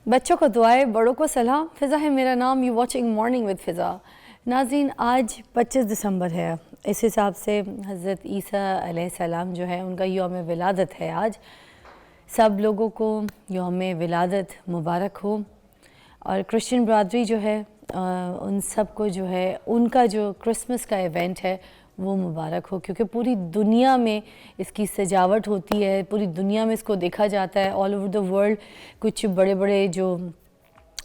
بچوں کو دعائیں، بڑوں کو سلام. فضا ہے میرا نام. یو واچنگ مارننگ ود فضا. ناظرین، آج 25 دسمبر ہے. اس حساب سے حضرت عیسیٰ علیہ السلام جو ہے ان کا یوم ولادت ہے آج. سب لوگوں کو یوم ولادت مبارک ہو. اور کرسچن برادری جو ہے ان سب کو جو ہے ان کا جو کرسمس کا ایونٹ ہے وہ مبارک ہو، کیونکہ پوری دنیا میں اس کی سجاوٹ ہوتی ہے، پوری دنیا میں اس کو دیکھا جاتا ہے. آل اوور دا ورلڈ کچھ بڑے بڑے جو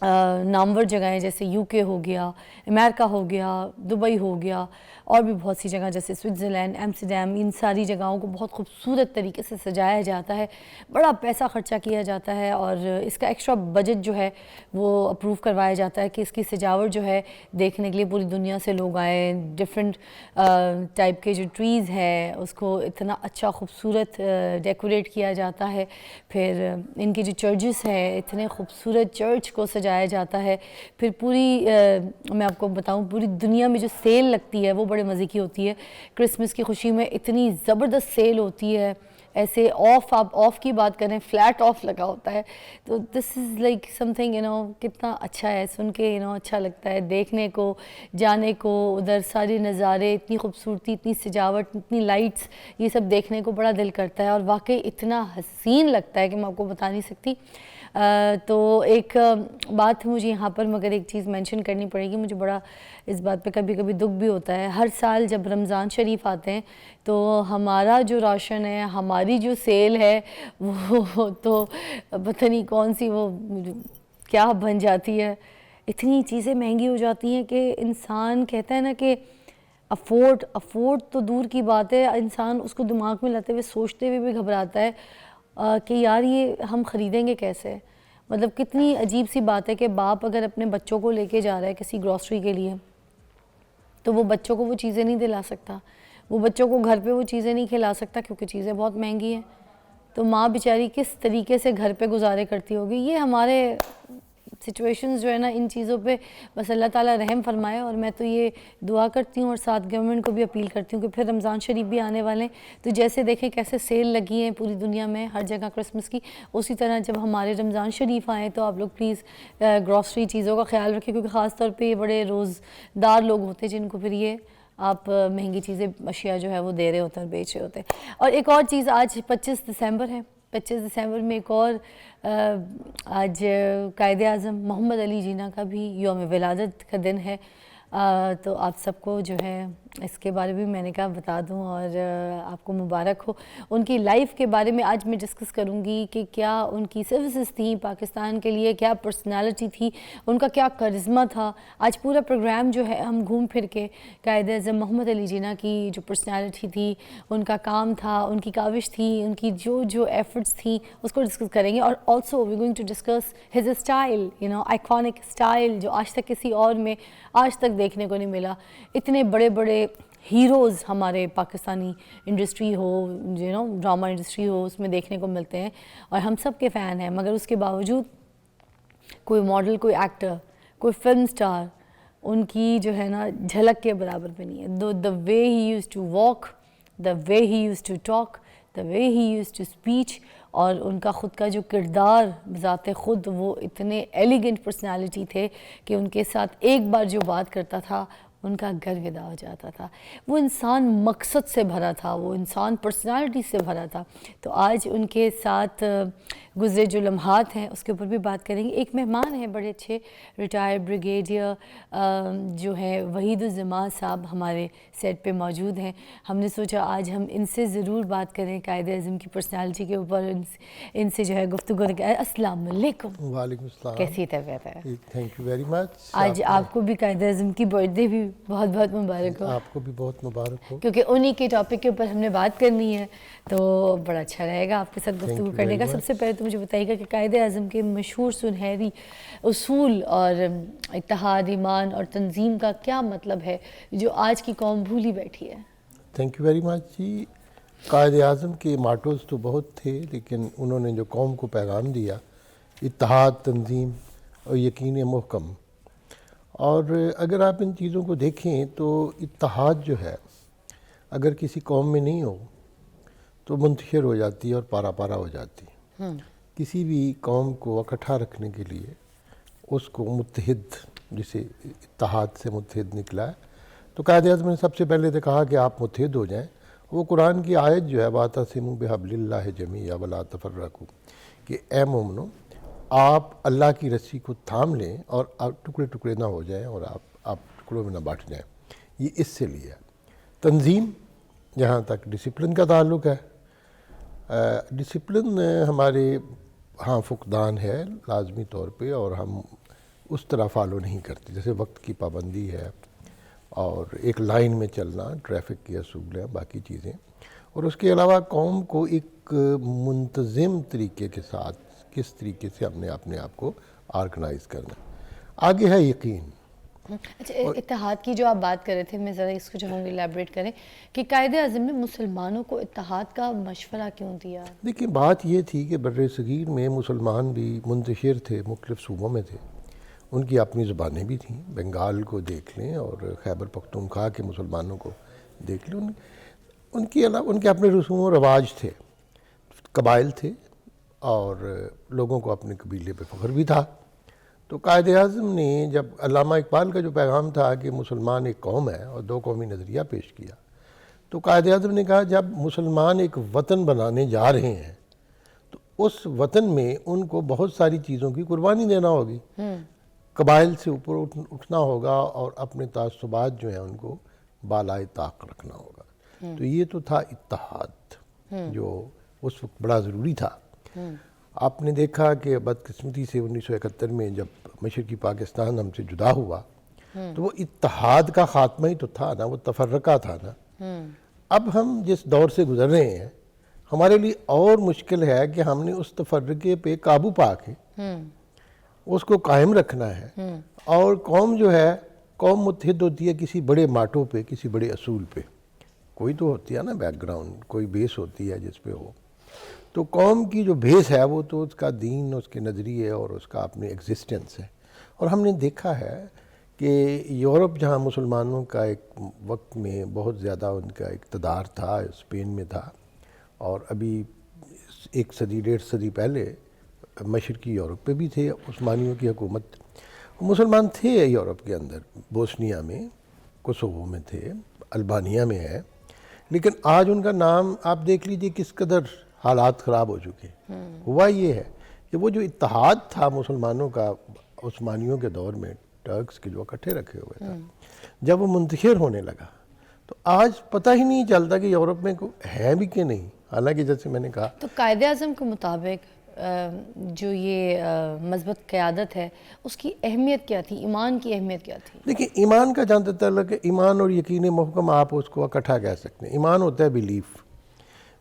نامور جگہیں جیسے یو کے ہو گیا، امریکہ ہو گیا، دبئی ہو گیا، اور بھی بہت سی جگہ جیسے سوئٹزرلینڈ، ایمسٹرڈیم، ان ساری جگہوں کو بہت خوبصورت طریقے سے سجایا جاتا ہے. بڑا پیسہ خرچہ کیا جاتا ہے اور اس کا ایکسٹرا بجٹ جو ہے وہ اپروو کروایا جاتا ہے کہ اس کی سجاوٹ جو ہے دیکھنے کے لیے پوری دنیا سے لوگ آئیں. ڈفرینٹ ٹائپ کے جو ٹریز ہے اس کو اتنا اچھا خوبصورت ڈیکوریٹ کیا جاتا ہے. پھر ان کی جو چرچز ہے اتنے خوبصورت چرچ کو سجایا جاتا ہے. پھر پوری میں آپ کو بتاؤں پوری دنیا میں جو سیل لگتی ہے وہ بڑے مزے کی ہوتی ہے. کرسمس کی خوشی میں اتنی زبردست سیل ہوتی ہے. ایسے آپ آف کی بات کریں، فلیٹ آف لگا ہوتا ہے. تو دس از لائک سم تھنگ کتنا اچھا ہے، سن کے اچھا لگتا ہے دیکھنے کو، جانے کو. ادھر سارے نظارے، اتنی خوبصورتی، اتنی سجاوٹ، اتنی لائٹس، یہ سب دیکھنے کو بڑا دل کرتا ہے اور واقعی اتنا حسین لگتا ہے کہ میں آپ کو بتا نہیں سکتی. تو ایک بات مجھے یہاں پر مگر ایک چیز مینشن کرنی پڑے گی. مجھے بڑا اس بات پہ کبھی کبھی دکھ بھی ہوتا ہے. ہر سال جب رمضان شریف آتے ہیں تو ہمارا جو راشن ہے، ہماری جو سیل ہے وہ تو پتہ نہیں کون سی وہ کیا بن جاتی ہے. اتنی چیزیں مہنگی ہو جاتی ہیں کہ انسان کہتا ہے نا کہ افورڈ تو دور کی بات ہے، انسان اس کو دماغ میں لاتے ہوئے سوچتے ہوئے بھی گھبراتا ہے کہ یار یہ ہم خریدیں گے کیسے. مطلب کتنی عجیب سی بات ہے کہ باپ اگر اپنے بچوں کو لے کے جا رہا ہے کسی گروسری کے لیے تو وہ بچوں کو وہ چیزیں نہیں دلا سکتا، وہ بچوں کو گھر پہ وہ چیزیں نہیں کھلا سکتا کیونکہ چیزیں بہت مہنگی ہیں. تو ماں بیچاری کس طریقے سے گھر پہ گزارے کرتی ہوگی. یہ ہمارے سچویشنز جو ہے نا ان چیزوں پہ بس اللہ تعالیٰ رحم فرمائے. اور میں تو یہ دعا کرتی ہوں اور ساتھ گورنمنٹ کو بھی اپیل کرتی ہوں کہ پھر رمضان شریف بھی آنے والے ہیں تو جیسے دیکھیں کیسے سیل لگی ہیں پوری دنیا میں ہر جگہ کرسمس کی، اسی طرح جب ہمارے رمضان شریف آئیں تو آپ لوگ پلیز گروسری چیزوں کا خیال رکھیں، کیونکہ خاص طور پہ یہ بڑے روزدار لوگ ہوتے ہیں جن کو پھر یہ آپ مہنگی چیزیں اشیاء جو ہے وہ دے رہے ہوتے ہیں اور بیچ رہے ہوتے ہیں. اور ایک اور چیز، آج 25 دسمبر ہے. 25 دسمبر میں ایک اور آج قائد اعظم محمد علی جناح کا بھی یوم ولادت کا دن ہے. تو آپ سب کو جو ہے اس کے بارے میں نے کہا بتا دوں اور آپ کو مبارک ہو. ان کی لائف کے بارے میں آج میں ڈسکس کروں گی کہ کیا ان کی سروسز تھیں پاکستان کے لیے، کیا پرسنالٹی تھی، ان کا کیا کرزمہ تھا. آج پورا پروگرام جو ہے ہم گھوم پھر کے قائد اعظم محمد علی جناح کی جو پرسنالٹی تھی، ان کا کام تھا، ان کی کاوش تھی، ان کی جو ایفرٹس تھیں اس کو ڈسکس کریں گے. اور also we going to discuss his style, iconic style جو آج تک کسی اور میں آج تک دیکھنے کو نہیں ملا. اتنے بڑے بڑے ہیروز ہمارے پاکستانی انڈسٹری ہو، ڈرامہ انڈسٹری ہو، اس میں دیکھنے کو ملتے ہیں اور ہم سب کے فین ہیں، مگر اس کے باوجود کوئی ماڈل، کوئی ایکٹر، کوئی فلم سٹار ان کی جو ہے نا جھلک کے برابر بھی نہیں ہے. The way he used to walk, the way he used to talk, the way he used to speech, اور ان کا خود کا جو کردار بذات خود وہ اتنے ایلیگنٹ پرسنالٹی تھے کہ ان کے ساتھ ایک بار جو بات کرتا تھا ان کا گھر ودا ہو جاتا تھا. وہ انسان مقصد سے بھرا تھا، وہ انسان پرسنالٹی سے بھرا تھا. تو آج ان کے ساتھ گزرے جو لمحات ہیں اس کے اوپر بھی بات کریں گے. ایک مہمان ہیں بڑے اچھے، ریٹائر بریگیڈیئر جو ہیں وحید الزمان صاحب ہمارے سیٹ پہ موجود ہیں. ہم نے سوچا آج ہم ان سے ضرور بات کریں قائد اعظم کی پرسنالٹی کے اوپر، ان سے جو ہے گفتگو کریں. السلام علیکم. وعلیکم السلام. کیسی طبیعت ہے؟ Thank you very much. آج آپ کو بھی قائد اعظم کی برتھ ڈے بھی بہت بہت مبارک ہو. آپ کو بھی بہت مبارک ہو. کیونکہ انہی کے ٹاپک کے اوپر ہم نے بات کرنی ہے تو بڑا اچھا رہے گا آپ کے ساتھ گفتگو کرنے کا. سب سے پہلے تو مجھے بتائیے گا کہ قائد اعظم کے مشہور سنہری اصول اور اتحاد، ایمان اور تنظیم کا کیا مطلب ہے جو آج کی قوم بھولی بیٹھی ہے؟ تھینک یو ویری مچ جی. قائد اعظم کے ماٹوز تو بہت تھے لیکن انہوں نے جو قوم کو پیغام دیا، اتحاد، تنظیم اور یقین محکم. اور اگر آپ ان چیزوں کو دیکھیں تو اتحاد جو ہے اگر کسی قوم میں نہیں ہو تو منتشر ہو جاتی ہے اور پارا پارا ہو جاتی ہے. کسی بھی قوم کو اکٹھا رکھنے کے لیے اس کو متحد، جسے اتحاد سے متحد نکلا ہے، تو قائد اعظم نے سب سے پہلے تو کہا کہ آپ متحد ہو جائیں۔ وہ قرآن کی آیت جو ہے وَاعْتَصِمُوا بِحَبْلِ اللَّهِ جَمِيعًا وَلَا تَفَرَّقُوا، کہ اے مومنو آپ اللہ کی رسی کو تھام لیں اور آپ ٹکڑے ٹکڑے نہ ہو جائیں اور آپ ٹکڑوں میں نہ بانٹ جائیں۔ یہ اس سے لیا تنظیم، جہاں تک ڈسپلن کا تعلق ہے، ڈسپلن ہمارے ہاں فقدان ہے لازمی طور پہ، اور ہم اس طرح فالو نہیں کرتے، جیسے وقت کی پابندی ہے اور ایک لائن میں چلنا، ٹریفک کے اصول ہیں، باقی چیزیں، اور اس کے علاوہ قوم کو ایک منتظم طریقے کے ساتھ کس طریقے سے اپنے آپ کو آرگنائز کرنا۔ آگے ہے یقین۔ اچھا، اتحاد کی جو آپ بات کر رہے تھے، میں ذرا اس کو چاہوں گی الیبریٹ کریں کہ قائد اعظم نے مسلمانوں کو اتحاد کا مشورہ کیوں دیا؟ دیکھیں بات یہ تھی کہ بر صغیر میں مسلمان بھی منتشر تھے، مختلف صوبوں میں تھے، ان کی اپنی زبانیں بھی تھیں۔ بنگال کو دیکھ لیں اور خیبر پختونخوا کے مسلمانوں کو دیکھ لیں، ان کے اپنے رسوم و رواج تھے، قبائل تھے، اور لوگوں کو اپنے قبیلے پہ فخر بھی تھا۔ تو قائد اعظم نے جب علامہ اقبال کا جو پیغام تھا کہ مسلمان ایک قوم ہے اور دو قومی نظریہ پیش کیا، تو قائد اعظم نے کہا جب مسلمان ایک وطن بنانے جا رہے ہیں تو اس وطن میں ان کو بہت ساری چیزوں کی قربانی دینا ہوگی، قبائل سے اوپر اٹھنا ہوگا اور اپنے تعصبات جو ہیں ان کو بالائے طاق رکھنا ہوگا۔ تو یہ تو تھا اتحاد جو اس وقت بڑا ضروری تھا۔ آپ نے دیکھا کہ بدقسمتی سے 1971 میں جب مشرقی پاکستان ہم سے جدا ہوا تو وہ اتحاد کا خاتمہ ہی تو تھا نا، وہ تفرقہ تھا نا۔ اب ہم جس دور سے گزر رہے ہیں ہمارے لیے اور مشکل ہے کہ ہم نے اس تفرقے پہ قابو پا کے اس کو قائم رکھنا ہے، اور قوم جو ہے، قوم متحد ہوتی ہے کسی بڑے ماٹو پہ، کسی بڑے اصول پہ، کوئی تو ہوتی ہے نا بیک گراؤنڈ، کوئی بیس ہوتی ہے جس پہ ہو۔ تو قوم کی جو بیس ہے وہ تو اس کا دین، اس کے نظریے اور اس کا اپنی ایگزسٹنس ہے۔ اور ہم نے دیکھا ہے کہ یورپ جہاں مسلمانوں کا ایک وقت میں بہت زیادہ ان کا اقتدار تھا، اسپین میں تھا، اور ابھی ایک صدی 1.5 صدی پہلے مشرقی یورپ پہ بھی تھے عثمانیوں کی حکومت، مسلمان تھے یورپ کے اندر، بوسنیا میں، کوسوو میں تھے، البانیہ میں ہے، لیکن آج ان کا نام آپ دیکھ لیجئے کس قدر حالات خراب ہو چکے۔ ہوا یہ ہے کہ وہ جو اتحاد تھا مسلمانوں کا عثمانیوں کے دور میں، ٹرکس کے جو اکٹھے رکھے ہوئے تھا، جب وہ منتشر ہونے لگا تو آج پتہ ہی نہیں چلتا کہ یورپ میں ہے بھی کہ نہیں، حالانکہ جیسے میں نے کہا۔ تو قائد اعظم کے مطابق جو یہ مثبت قیادت ہے اس کی اہمیت کیا تھی، ایمان کی اہمیت کیا تھی؟ دیکھیں ایمان کا جہاں تک تعلق ہے، ایمان اور یقین محکم آپ اس کو اکٹھا کہہ سکتے ہیں۔ ایمان ہوتا ہے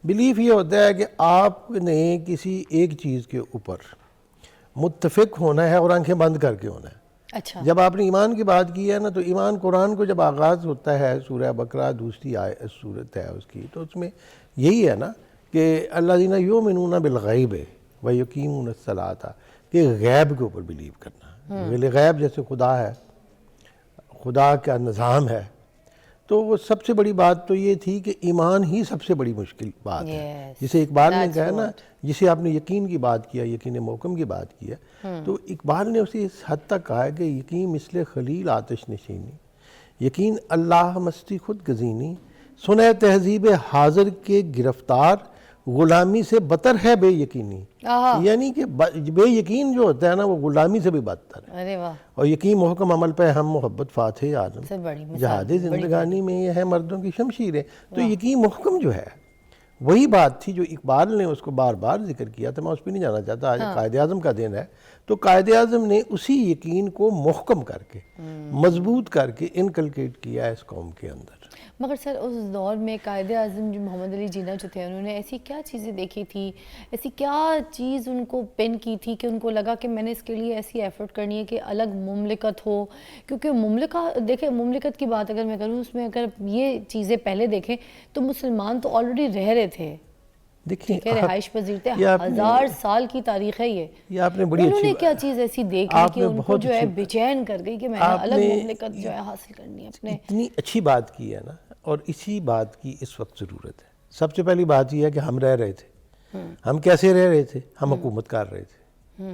بلیف یہ ہوتا ہے کہ آپ نے کسی ایک چیز کے اوپر متفق ہونا ہے اور آنکھیں بند کر کے ہونا ہے۔ اچھا، جب آپ نے ایمان کی بات کی ہے نا، تو ایمان قرآن کو جب آغاز ہوتا ہے، سورہ بقرہ دوسری صورت ہے اس کی، تو اس میں یہی ہے نا کہ الذین یؤمنون بالغیب ویقیمون الصلاۃ، کہ غیب کے اوپر بلیو کرنا۔ غیب جیسے خدا ہے، خدا کا نظام ہے، تو وہ سب سے بڑی بات تو یہ تھی کہ ایمان ہی سب سے بڑی مشکل بات ہے، جسے اقبال نے کہا نا، جسے آپ نے یقین کی بات کیا، یقین محکم کی بات کی ہے، تو اقبال نے اسے اس حد تک کہا ہے کہ یقین مثل خلیل آتش نشینی، یقین اللہ مستی خود گزینی، سنہ تہذیب حاضر کے گرفتار، غلامی سے بتر ہے بے یقینی۔ یعنی کہ بے یقین جو ہوتا ہے نا وہ غلامی سے بھی بدتر ہے۔ ارے واہ، اور یقین محکم عمل پہ ہم محبت فاتح عالم، جہاد زندگانی میں یہ ہے مردوں کی شمشیریں۔ تو یقین محکم جو ہے وہی بات تھی جو اقبال نے اس کو بار بار ذکر کیا تھا، میں اس پہ نہیں جانا چاہتا، آج قائد اعظم کا دن ہے، تو قائد اعظم نے اسی یقین کو محکم کر کے، مضبوط کر کے انکلکیٹ کیا ہے اس قوم کے اندر۔ مگر سر اس دور میں قائد اعظم جو محمد علی جناح جو تھے، انہوں نے ایسی کیا چیزیں دیکھی تھی، ایسی کیا چیز ان کو پن کی تھی کہ ان کو لگا کہ میں نے اس کے لیے ایسی ایفرٹ کرنی ہے کہ الگ مملکت ہو؟ کیونکہ دیکھیں مملکت کی بات اگر میں کروں، اس میں اگر یہ چیزیں پہلے دیکھیں تو مسلمان تو آلریڈی رہ رہے تھے، دیکھیں رہائش پذیر تھے، 1000 سال کی تاریخ ہے یہ آپ نے بڑی انہوں نے کیا چیز ایسی دیکھ لی کہ ان کو جو ہے بے چین کر گئی کہ میں نے الگ مملکت جو ہے حاصل کرنی ہے اپنے؟ اتنی اچھی بات کی ہے نا، اور اسی بات کی اس وقت ضرورت ہے۔ سب سے پہلی بات یہ ہے کہ ہم رہ رہے تھے، ہم کیسے رہ رہے تھے؟ ہم حکومت کر رہے تھے،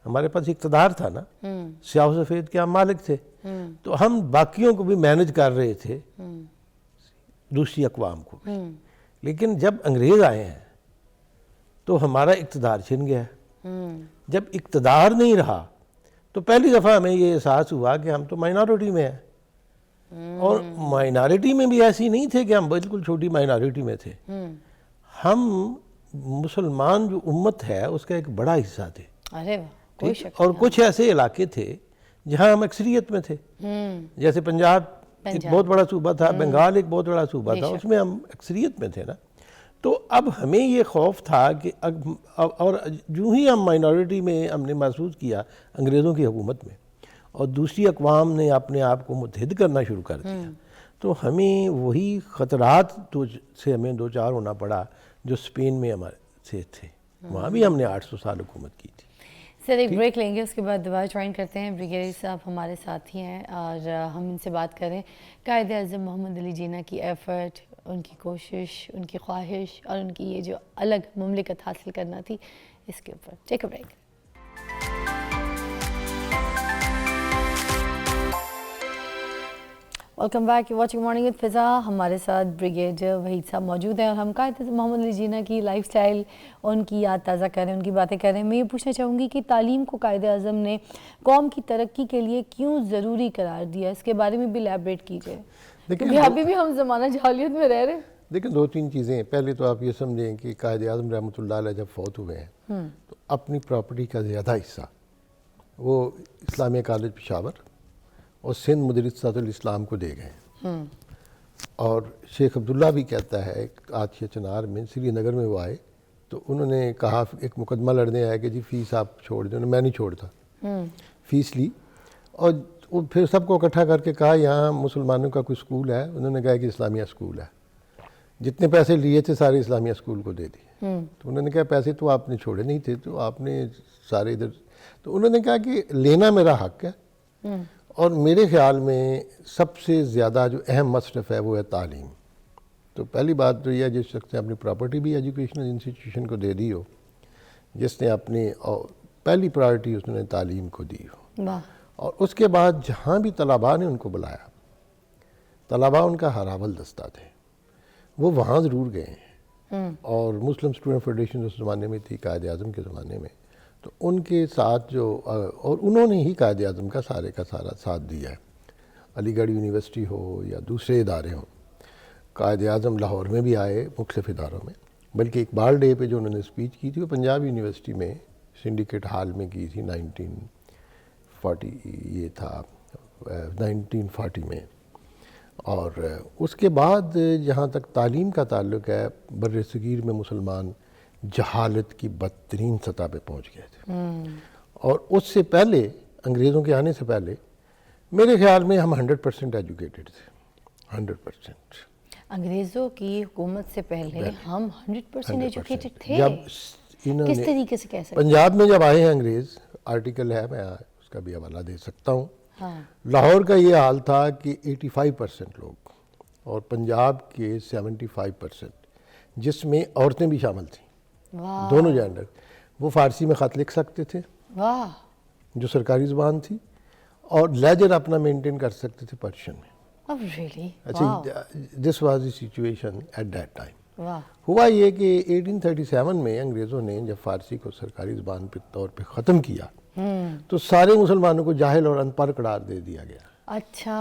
ہمارے پاس اقتدار تھا نا، سیاہ و سفید کے ہم مالک تھے، تو ہم باقیوں کو بھی مینج کر رہے تھے، دوسری اقوام کو بھی۔ لیکن جب انگریز آئے ہیں تو ہمارا اقتدار چھن گیا۔ جب اقتدار نہیں رہا تو پہلی دفعہ ہمیں یہ احساس ہوا کہ ہم تو مائنارٹی میں ہیں، اور مائنارٹی میں بھی ایسی نہیں تھے کہ ہم بالکل چھوٹی مائنارٹی میں تھے، ہم مسلمان جو امت ہے اس کا ایک بڑا حصہ تھے، اور کچھ ایسے علاقے تھے جہاں ہم اکثریت میں تھے، جیسے پنجاب ایک بہت بڑا صوبہ تھا، بنگال ایک بہت بڑا صوبہ تھا، اس میں ہم اکثریت میں تھے نا۔ تو اب ہمیں یہ خوف تھا کہ اور جو ہی ہم مائنورٹی میں ہم نے محسوس کیا انگریزوں کی حکومت میں، اور دوسری اقوام نے اپنے آپ کو متحد کرنا شروع کر دیا، تو ہمیں وہی خطرات سے ہمیں دو چار ہونا پڑا جو اسپین میں ہمارے سے تھے، وہاں بھی ہم نے 800 سال حکومت کی تھی۔ سر ایک بریک لیں گے، اس کے بعد دوبارہ جوائن کرتے ہیں۔ بریگیڈیئر صاحب ہمارے ساتھ ہی ہیں اور ہم ان سے بات کریں قائد اعظم محمد علی جناح کی ایفرٹ، ان کی کوشش، ان کی خواہش اور ان کی یہ جو الگ مملکت حاصل کرنا تھی، اس کے اوپر۔ Take a break. Welcome back, you watching morning with فضا۔ ہمارے ساتھ بریگیڈیئر وحید صاحب موجود ہیں اور ہم قائد اعظم محمد علی جناح کی لائف سٹائل، ان کی یاد تازہ کر رہے ہیں، ان کی باتیں کر رہے ہیں۔ میں یہ پوچھنا چاہوں گی کہ تعلیم کو قائد اعظم نے قوم کی ترقی کے لیے کیوں ضروری قرار دیا؟ اس کے بارے میں بھی الیبریٹ کیجیے، کیونکہ ابھی بھی ہم زمانہ جاہلیت میں رہ رہے ہیں۔ دیکھیں دو تین چیزیں ہیں۔ پہلے تو آپ یہ سمجھیں کہ قائد اعظم رحمۃ اللہ علیہ جب فوت ہوئے ہیں تو اپنی پراپرٹی کا زیادہ حصہ وہ اسلامیہ کالج پشاور اور سندھ مدرسۃ الاسلام کو دے گئے، اور شیخ عبداللہ بھی کہتا ہے آتشیہ چنار میں سری نگر میں وہ آئے تو انہوں نے کہا، ایک مقدمہ لڑنے آیا کہ جی فیس آپ چھوڑ دیں، میں نہیں چھوڑتا، فیس لی، اور پھر سب کو اکٹھا کر کے کہا یہاں مسلمانوں کا کوئی اسکول ہے؟ انہوں نے کہا کہ اسلامیہ اسکول ہے، جتنے پیسے لیے تھے سارے اسلامیہ اسکول کو دے دیے۔ تو انہوں نے کہا پیسے تو آپ نے چھوڑے نہیں تھے، تو آپ نے سارے ادھر، تو انہوں نے کہا کہ لینا میرا حق ہے، اور میرے خیال میں سب سے زیادہ جو اہم مصرف ہے وہ ہے تعلیم۔ تو پہلی بات تو یہ ہے جس شخص نے اپنی پراپرٹی بھی ایجوکیشنل انسٹیٹیوشن کو دے دی ہو، جس نے اپنی پہلی پرائرٹی اس نے تعلیم کو دی ہو، اور اس کے بعد جہاں بھی طلباء نے ان کو بلایا، طلباء ان کا ہراول دستہ تھے، وہ وہاں ضرور گئے ہیں، اور مسلم اسٹوڈنٹ فیڈریشن اس زمانے میں تھی قائد اعظم کے زمانے میں، تو ان کے ساتھ جو، اور انہوں نے ہی قائد اعظم کا سارے کا سارا ساتھ دیا ہے، علی گڑھ یونیورسٹی ہو یا دوسرے ادارے ہوں۔ قائد اعظم لاہور میں بھی آئے مختلف اداروں میں، بلکہ اقبال ڈے پہ جو انہوں نے اسپیچ کی تھی وہ پنجاب یونیورسٹی میں سنڈیکیٹ ہال میں کی تھی 1940 میں۔ اور اس کے بعد جہاں تک تعلیم کا تعلق ہے، بر صغیر میں مسلمان جہالت کی بدترین سطح پہ پہنچ گئے تھے، اور اس سے پہلے انگریزوں کے آنے سے پہلے میرے خیال میں ہم 100% ایجوکیٹڈ تھے، 100%۔ انگریزوں کی حکومت سے پہلے ہم 100% ایجوکیٹڈ تھے؟ جب کس طریقے سے کہہ سکتے؟ پنجاب میں جب آئے ہیں انگریز، آرٹیکل ہے، میں اس کا بھی حوالہ دے سکتا ہوں، لاہور کا یہ حال تھا کہ 85% لوگ، اور پنجاب کے 75%، جس میں عورتیں بھی شامل تھیں، دونوں جینڈر، وہ فارسی میں خط لکھ سکتے تھے جو سرکاری زبان تھی، اور لیجر اپنا مینٹین کر سکتے تھے پرشین میں۔ اچھا، this was the situation at that time. ہوا یہ کہ 1837 میں انگریزوں نے جب فارسی کو سرکاری زبان کے طور پہ ختم کیا تو سارے مسلمانوں کو جاہل اور ان پڑھ قرار دے دیا گیا۔ اچھا،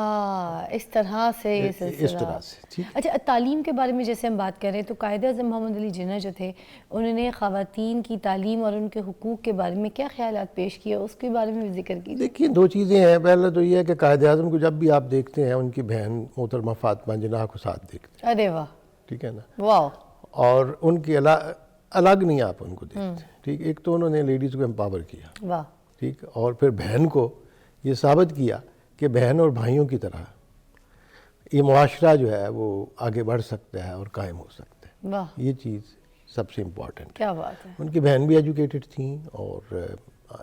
اس طرح سے یہ سلسلہ۔ اس طرح سے۔ اچھا، تعلیم کے بارے میں جیسے ہم بات کر رہے ہیں تو قائد اعظم محمد علی جناح جو تھے، انہوں نے خواتین کی تعلیم اور ان کے حقوق کے بارے میں کیا خیالات پیش کیے، اس کے بارے میں بھی ذکر کیجیے۔ دیکھیے دو چیزیں ہیں، پہلے تو یہ ہے کہ قائد اعظم کو جب بھی آپ دیکھتے ہیں ان کی بہن محترمہ فاطمہ جناح کو ساتھ دیکھتے ہیں، ارے واہ، ٹھیک ہے نا، واہ، اور ان کے الگ نہیں آپ ان کو دیکھتے، ٹھیک۔ ایک تو انہوں نے لیڈیز کو امپاور کیا، واہ، ٹھیک، اور پھر بہن کو یہ ثابت کیا کہ بہن اور بھائیوں کی طرح یہ معاشرہ جو ہے وہ آگے بڑھ سکتا ہے اور قائم ہو سکتا ہے۔ واہ، یہ چیز سب سے امپورٹنٹ ہے۔ کیا بات ہے۔ ان کی بہن بھی ایجوکیٹڈ تھیں اور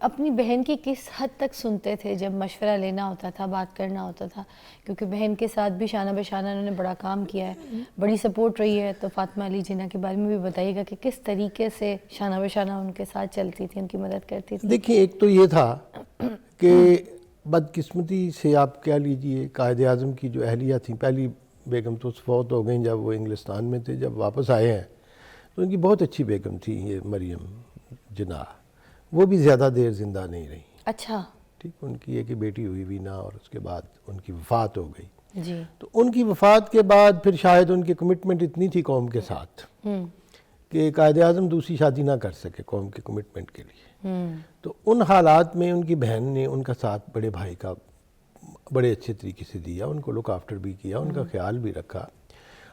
اپنی بہن کی کس حد تک سنتے تھے جب مشورہ لینا ہوتا تھا, بات کرنا ہوتا تھا؟ کیونکہ بہن کے ساتھ بھی شانہ بشانہ انہوں نے بڑا کام کیا ہے, بڑی سپورٹ رہی ہے. تو فاطمہ علی جناح کے بارے میں بھی بتائیے گا کہ کس طریقے سے شانہ بشانہ ان کے ساتھ چلتی تھی, ان کی مدد کرتی تھی. دیکھیں, ایک تو یہ تھا کہ بدقسمتی سے آپ کہہ لیجئے قائد اعظم کی جو اہلیہ تھیں, پہلی بیگم تو فوت ہو گئیں جب وہ انگلستان میں تھے, جب واپس آئے ہیں تو ان کی بہت اچھی بیگم تھی یہ مریم جناح, وہ بھی زیادہ دیر زندہ نہیں رہی. اچھا. ٹھیک, ان کی ایک بیٹی ہوئی وینا, اور اس کے بعد ان کی وفات ہو گئی. جی. تو ان کی وفات کے بعد پھر شاید ان کی کمٹمنٹ اتنی تھی قوم کے ساتھ کہ قائد اعظم دوسری شادی نہ کر سکے قوم کی کمٹمنٹ کے لیے. تو ان حالات میں ان کی بہن نے ان کا ساتھ بڑے بھائی کا بڑے اچھے طریقے سے دیا, ان کو لک آفٹر بھی کیا, ان کا خیال بھی رکھا.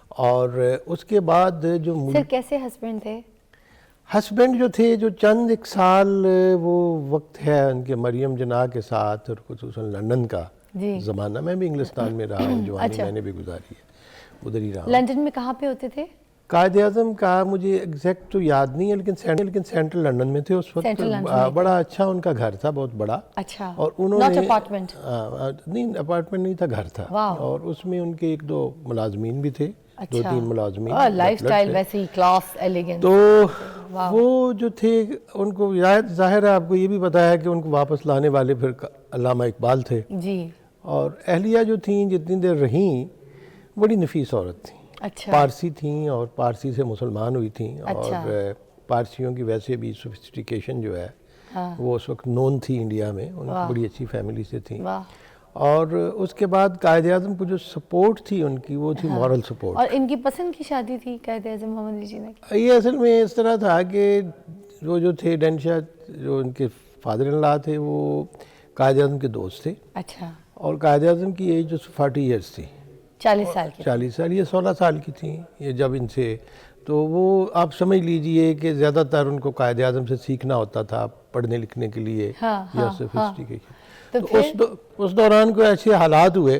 اور اس کے بعد جو سر کیسے ہسبینڈ تھے؟ ہسبینڈ جو تھے, جو چند ایک سال وہ وقت ہے ان کے مریم جناح کے ساتھ, اور خصوصاً لندن کا زمانہ, میں بھی انگلستان میں رہا ہوں, جوانی میں نے بھی گزاری ہے, ادھر ہی رہا. لندن میں کہاں پہ ہوتے تھے؟ قائد اعظم کا مجھے ایگزیکٹ تو یاد نہیں ہے, لیکن سینٹرل لندن میں تھے اس وقت. بڑا اچھا ان کا گھر تھا, بہت بڑا. اچھا. اور انہوں نے اپارٹمنٹ نہیں, اپارٹمنٹ نہیں تھا, گھر تھا. اور اس میں ان کے ایک دو ملازمین بھی تھے, 2-3 ملازمین. لائف سٹائل ویسے ہی کلاس ایلیگنٹ. تو وہ جو تھے, ان کو ظاہر ہے آپ کو یہ بھی پتا ہے کہ ان کو واپس لانے والے پھر علامہ اقبال تھے. جی. اور اہلیہ جو تھیں جتنی دیر رہیں, بڑی نفیس عورت تھیں. اچھا. پارسی تھیں اور پارسی سے مسلمان ہوئی تھیں. اور پارسیوں کی ویسے بھی سوفسٹیکیشن جو ہے وہ اس وقت نون تھی انڈیا میں, ان کی بڑی اچھی فیملی سے تھیں. اور اس کے بعد قائد اعظم کو جو سپورٹ تھی ان کی, وہ تھی مورل سپورٹ. اور ان کی پسند کی شادی تھی قائد اعظم محمد علی جناح کی؟ یہ اصل میں اس طرح تھا کہ وہ جو تھے ڈینشا, جو ان کے فادر ان لا تھے, وہ قائد اعظم کے دوست تھے. اچھا. اور قائد اعظم کی ایج جو 40 ایئرس تھی, 40 سال کی. 40 سال, یہ 16 سال کی تھیں یہ جب ان سے. تو وہ آپ سمجھ لیجئے کہ زیادہ تر ان کو قائد اعظم سے سیکھنا ہوتا تھا پڑھنے لکھنے کے لیے یا سوفسٹیکیشن. تو اس دوران کوئی ایسے حالات ہوئے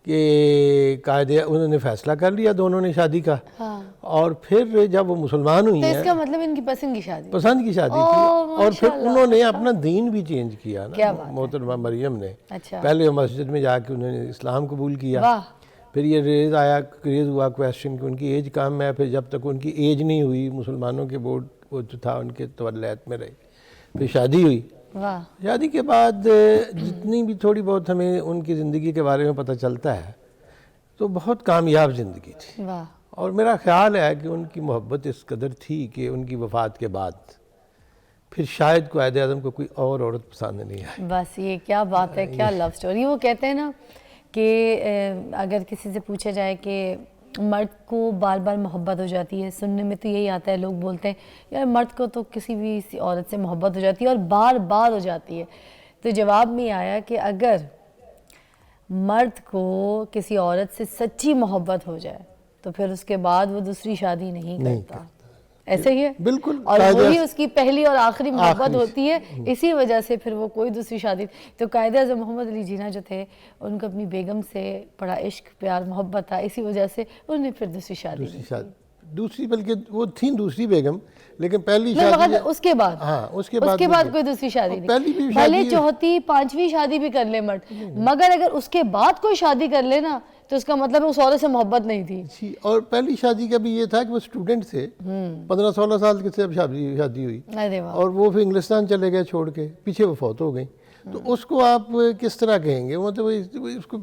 کہ انہوں نے فیصلہ کر لیا دونوں نے شادی کا. اور پھر جب وہ مسلمان ہوئی ہیں, تو اس کا مطلب ان کی پسند کی شادی تھی. اور پھر انہوں نے اپنا دین بھی چینج کیا نا محترمہ مریم نے. پہلے مسجد میں جا کے انہوں نے اسلام قبول کیا. پھر یہ ریز ہوا کویسچن کہ ان کی ایج کم ہے. پھر جب تک ان کی ایج نہیں ہوئی, مسلمانوں کے بورڈ وہ جو تھا ان کے تولیت میں رہی, پھر شادی ہوئی. شادی کے بعد جتنی بھی تھوڑی بہت ہمیں ان کی زندگی کے بارے میں پتہ چلتا ہے, تو بہت کامیاب زندگی تھی. اور میرا خیال ہے کہ ان کی محبت اس قدر تھی کہ ان کی وفات کے بعد پھر شاید قائد اعظم کو کوئی اور عورت پسند نہیں آئی. بس یہ کیا بات ہے, کیا لو سٹوری. وہ کہتے ہیں نا کہ اگر کسی سے پوچھا جائے کہ مرد کو بار بار محبت ہو جاتی ہے, سننے میں تو یہی آتا ہے, لوگ بولتے ہیں یار مرد کو تو کسی بھی عورت سے محبت ہو جاتی ہے اور بار بار ہو جاتی ہے. تو جواب میں آیا کہ اگر مرد کو کسی عورت سے سچی محبت ہو جائے تو پھر اس کے بعد وہ دوسری شادی نہیں کرتا. ایسے ہی ہے بالکل. اور وہی اس کی پہلی اور آخری محبت ہوتی ہے, اسی وجہ سے پھر وہ کوئی دوسری شادی. تو قائد اعظم محمد علی جناح جو تھے, ان کو اپنی بیگم سے بڑا عشق پیار محبت تھا, اسی وجہ سے انہوں نے پھر دوسری شادی بلکہ وہ تھیں دوسری بیگم, لیکن پہلی شادی اس کے بعد اس کے بعد کوئی دوسری شادی نہیں. بھلے چوتھی پانچویں شادی بھی کر لے مرد, مگر اگر اس کے بعد کوئی شادی کر لے نا تو اس کا مطلب اس عورت سے محبت نہیں تھی. اور پہلی شادی کا بھی یہ تھا کہ وہ اسٹوڈنٹ تھے, 15-16 سال کے سے شادی ہوئی, اور وہ پھر انگلستان چلے گئے چھوڑ کے, پیچھے وہ فوت ہو گئیں. تو اس کو آپ کس طرح کہیں گے, مطلب اس کو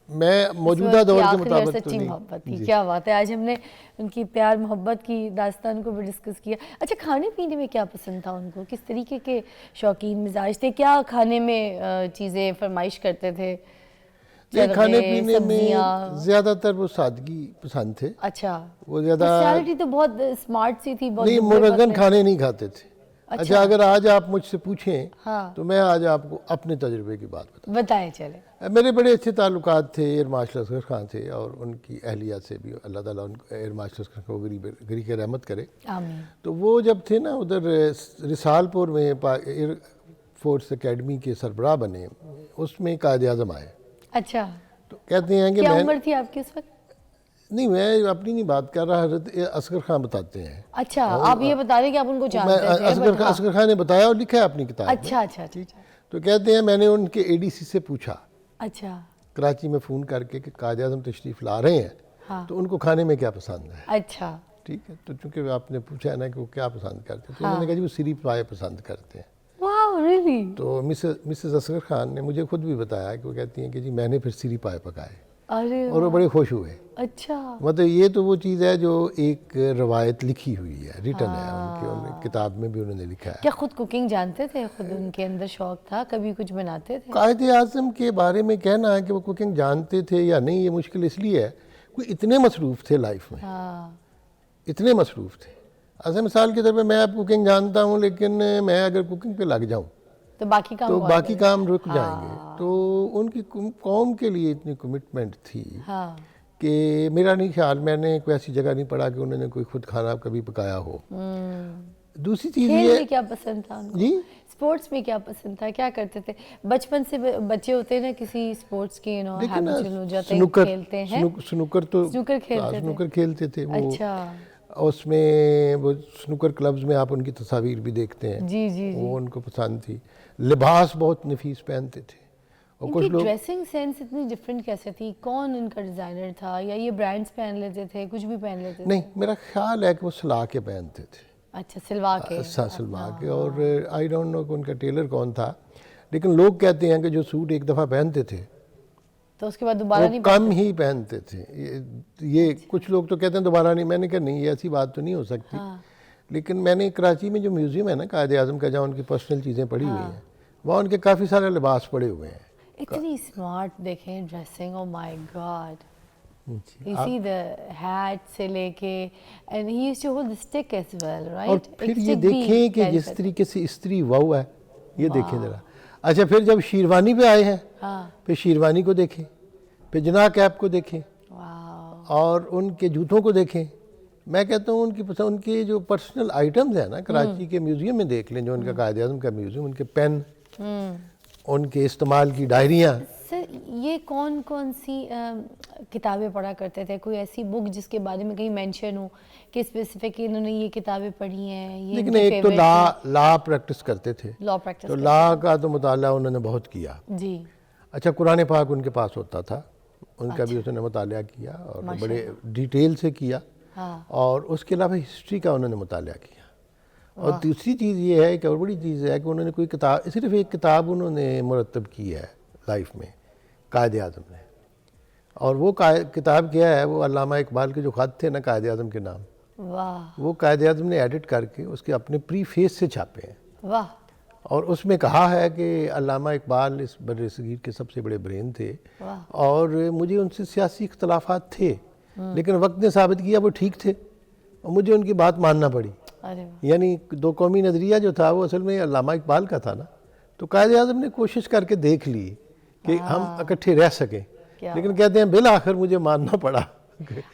میں موجودہ دور کے مطابق سچی محبت تھی. کیا بات ہے, آج ہم نے ان کی پیار محبت کی داستان کو بھی ڈسکس کیا. اچھا, کھانے پینے میں کیا پسند تھا ان کو, کس طریقے کے شوقین مزاج تھے, کیا کھانے میں چیزیں فرمائش کرتے تھے؟ کھانے پینے میں زیادہ تر وہ سادگی پسند تھے. اچھا, وہ زیادہ پرسنالٹی تو بہت سمارٹ سی تھی. نہیں, مرغن کھانے نہیں کھاتے تھے. اچھا, اگر آج آپ مجھ سے پوچھیں تو میں آج آپ کو اپنے تجربے کی بات بتائیں. چلیں. میرے بڑے اچھے تعلقات تھے ایئر مارشل اصغر خان سے, اور ان کی اہلیہ سے بھی, اللہ تعالیٰ ان کو ایئر مارشل اصغر خان کو غریق رحمت کرے. آمین. تو وہ جب تھے نا ادھر رسال پور میں ایئر فورس اکیڈمی کے سربراہ بنے, اس میں قائد اعظم آئے. اچھا, تو کہتے ہیں کہ کیا عمر تھی آپ کی اس وقت؟ نہیں میں اپنی نہیں بات کر رہا, حضرت اصغر خان بتاتے ہیں. اچھا آپ یہ بتا رہے ہیں کہ آپ ان کو جانتے تھے؟ اصغر خان نے بتایا اور لکھا ہے اپنی کتاب میں. اچھا اچھا اچھا. تو کہتے ہیں میں نے ان کے ADC سے پوچھا اچھا کراچی میں فون کر کے کہ قائد اعظم تشریف لا رہے ہیں تو ان کو کھانے میں کیا پسند ہے. اچھا ٹھیک ہے, تو چونکہ آپ نے پوچھا ہے نا کہ وہ کیا پسند کرتے ہیں, تو انہوں نے کہا جی وہ سری پائے پسند کرتے ہیں. واو ریئلی. تو مسز اصغر خان نے مجھے خود بھی بتایا کہ وہ کہتی ہیں کہ جی میں نے پھر سری پائے پکائے اور وہ بڑے خوش ہوئے. اچھا مطلب یہ تو وہ چیز ہے جو ایک روایت لکھی ہوئی ہے, ریٹن ہے ان کی کتاب میں بھی انہوں نے لکھا ہے. کیا خود کوکنگ جانتے تھے؟ خود ان کے اندر شوق تھا؟ کبھی کچھ بناتے تھے؟ قائد اعظم کے بارے میں کہنا ہے کہ وہ کوکنگ جانتے تھے یا نہیں یہ مشکل اس لیے ہے, کوئی اتنے مصروف تھے لائف میں, اتنے مصروف تھے. ایسے مثال کے طور پہ میں اب کوکنگ جانتا ہوں لیکن میں اگر کوکنگ پہ لگ جاؤں تو باقی کام رک جائیں گے. تو ان کی قوم کے لیے اتنی کمٹمنٹ تھی کہ میرا نہیں خیال, میں نے کوئی ایسی جگہ نہیں پڑھا کہ انہوں نے کوئی خود کھانا کبھی پکایا ہو. دوسری چیز یہ, کھیل میں کیا پسند تھا ان کو؟ جی اسپورٹس میں کیا پسند تھا؟ کیا کرتے تھے بچپن سے؟ بچے ہوتے ہیں نا کسی اسپورٹس کی ہیبچل ہو جاتے ہیں, کھیلتے ہیں. سنوکر کھیلتے تھے وہ. اچھا اس میں وہ سنوکر کلبز میں آپ ان کی تصاویر بھی دیکھتے ہیں. جی جی وہ ان کو پسند تھی. لباس بہت نفیس پہنتے تھے. اور ان کی ڈریسنگ سینس اتنی ڈیفرنٹ کیسے تھی؟ کون ان کا ڈیزائنر تھا, یا یہ برانڈز پہن لیتے تھے, کچھ بھی پہن لیتے تھے؟ نہیں میرا خیال ہے کہ وہ سلا کے پہنتے تھے. اچھا سلوا کے. سلوا کے. اور آئی ڈونٹ نو کہ ان کا ٹیلر کون تھا, لیکن لوگ کہتے ہیں کہ جو سوٹ ایک دفعہ پہنتے تھے تو اس کے بعد دوبارہ نہیں کم ہی پہنتے تھے. یہ کچھ لوگ تو کہتے ہیں دوبارہ نہیں. میں نے کہا نہیں, یہ ایسی بات تو نہیں ہو سکتی. لیکن میں نے کراچی میں جو میوزیم ہے نا قائد اعظم کا, جہاں ان کی پرسنل چیزیں پڑی ہوئی ہیں, وہاں ان کے کافی سارے لباس پڑے ہوئے ہیں. اتنی اسمارٹ دیکھیں dressing, O my God. You see the hat سے لے کے, and he used to hold the stick as well, right? اور پھر یہ دیکھیں کہ جس طریقے سے استری واؤ ہے, یہ دیکھیں ذرا. اچھا پھر جب شیروانی پہ آئے ہیں, پھر شیروانی کو دیکھیں, پھر جناح کیپ کو دیکھیں, اور ان کے جوتوں کو دیکھیں. میں کہتا ہوں ان کے جو پرسنل آئٹمز ہیں نا, کراچی کے میوزیم میں دیکھ لیں, جو ان کا قائد اعظم کا میوزیم, ان کے پین, ان کے استعمال کی ڈائریاں. سر یہ کون کون سی کتابیں پڑھا کرتے تھے؟ کوئی ایسی بک جس کے بارے میں کہیں مینشن ہو کہ اسپیسیفک انہوں نے یہ کتابیں پڑھی ہیں؟ لیکن ایک تو لا پریکٹس کرتے تھے, تو لا کا تو مطالعہ انہوں نے بہت کیا. جی اچھا قرآن پاک ان کے پاس ہوتا تھا, ان کا بھی اس نے مطالعہ کیا اور بڑے ڈیٹیل سے کیا. اور اس کے علاوہ ہسٹری کا انہوں نے مطالعہ کیا. اور دوسری چیز یہ ہے کہ اور بڑی چیز ہے کہ انہوں نے کوئی کتاب, صرف ایک کتاب انہوں نے مرتب کی ہے لائف میں قائد اعظم نے, اور وہ کتاب کیا ہے, وہ علامہ اقبال کے جو خط تھے نا قائد اعظم کے نام, وہ قائد اعظم نے ایڈٹ کر کے اس کے اپنے پری فیس سے چھاپے ہیں. اور اس میں کہا ہے کہ علامہ اقبال اس بر صغیر کے سب سے بڑے برین تھے, اور مجھے ان سے سیاسی اختلافات تھے, لیکن وقت نے ثابت کیا وہ ٹھیک تھے, اور مجھے ان کی بات ماننا پڑی. یعنی دو قومی نظریہ جو تھا وہ اصل میں علامہ اقبال کا تھا نا. تو قائد اعظم نے کوشش کر کے دیکھ لی کہ ہم اکٹھے رہ سکیں, لیکن کہتے ہیں بالآخر مجھے ماننا پڑا.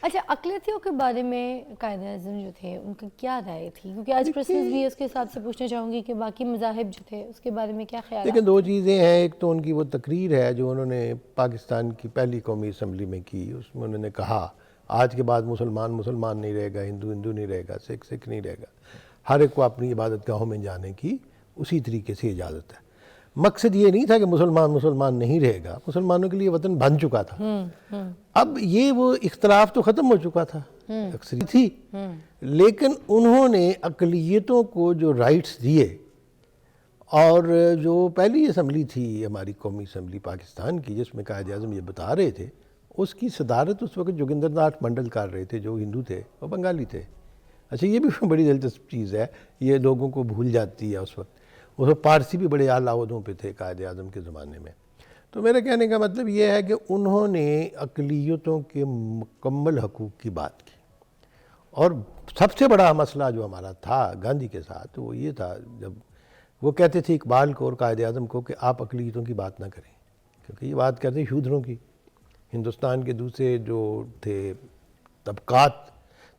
اچھا اقلیتوں کے بارے میں قائد اعظم جو تھے ان کا کیا رائے تھی؟ کیونکہ آج پرسنس بھی اس کے حساب سے پوچھنا چاہوں گی کہ باقی مذاہب جو تھے اس کے بارے میں کیا خیال ہے؟ لیکن دو چیزیں ہیں. ایک تو ان کی وہ تقریر ہے جو انہوں نے پاکستان کی پہلی قومی اسمبلی میں کی. اس میں انہوں نے کہا آج کے بعد مسلمان نہیں رہے گا, ہندو نہیں رہے گا, سکھ نہیں رہے گا, ہر ایک کو اپنی عبادت گاہوں میں جانے کی اسی طریقے سے اجازت ہے. مقصد یہ نہیں تھا کہ مسلمان نہیں رہے گا, مسلمانوں کے لیے وطن بن چکا تھا. اب یہ وہ اختلاف تو ختم ہو چکا تھا, اکثریت تھی, لیکن انہوں نے اقلیتوں کو جو رائٹس دیے, اور جو پہلی اسمبلی تھی ہماری قومی اسمبلی پاکستان کی جس میں قائد اعظم یہ بتا رہے تھے, اس کی صدارت اس وقت جوگندر ناتھ منڈل کر رہے تھے, جو ہندو تھے اور بنگالی تھے. اچھا یہ بھی بڑی دلچسپ چیز ہے, یہ لوگوں کو بھول جاتی ہے. اس وقت پارسی بھی بڑے اعلیٰ عہدوں پہ تھے قائد اعظم کے زمانے میں. تو میرے کہنے کا مطلب یہ ہے کہ انہوں نے اقلیتوں کے مکمل حقوق کی بات کی. اور سب سے بڑا مسئلہ جو ہمارا تھا گاندھی کے ساتھ وہ یہ تھا, جب وہ کہتے تھے اقبال کو اور قائد اعظم کو کہ آپ اقلیتوں کی بات نہ کریں, کیونکہ یہ بات کرتے شودروں کی, ہندوستان کے دوسرے جو تھے طبقات,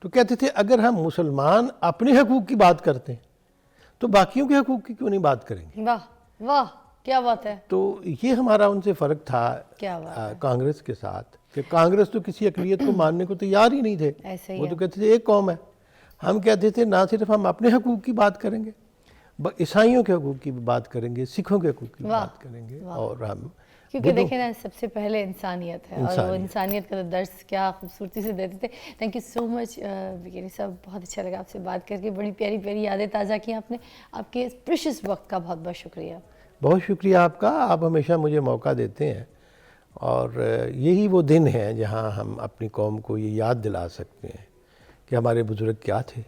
تو کہتے تھے اگر ہم مسلمان اپنے حقوق کی بات کرتے ہیں تو باقیوں کے حقوق کی کیوں نہیں بات کریں گے. واہ واہ کیا بات ہے. تو یہ ہمارا ان سے فرق تھا کانگریس کے ساتھ. کہ کانگریس تو کسی اقلیت کو ماننے کو تیار ہی نہیں تھے. ایسے ہی وہ تو کہتے تھے ایک قوم ہے. ہم کہتے تھے نہ صرف ہم اپنے حقوق کی بات کریں گے, عیسائیوں کے حقوق کی بھی بات کریں گے, سکھوں کے حقوق کی بات کریں گے, اور ہم کیونکہ دیکھیں نا سب سے پہلے انسانیت ہے, اور وہ انسانیت کا درس کیا خوبصورتی سے دیتے تھے. تھینک یو سو مچ بکیری صاحب, بہت اچھا لگا آپ سے بات کر کے, بڑی پیاری پیاری یادیں تازہ کی آپ نے. آپ کے اس پریشیس وقت کا بہت بہت شکریہ. بہت شکریہ آپ کا, آپ ہمیشہ مجھے موقع دیتے ہیں, اور یہی وہ دن ہیں جہاں ہم اپنی قوم کو یہ یاد دلا سکتے ہیں کہ ہمارے بزرگ کیا تھے,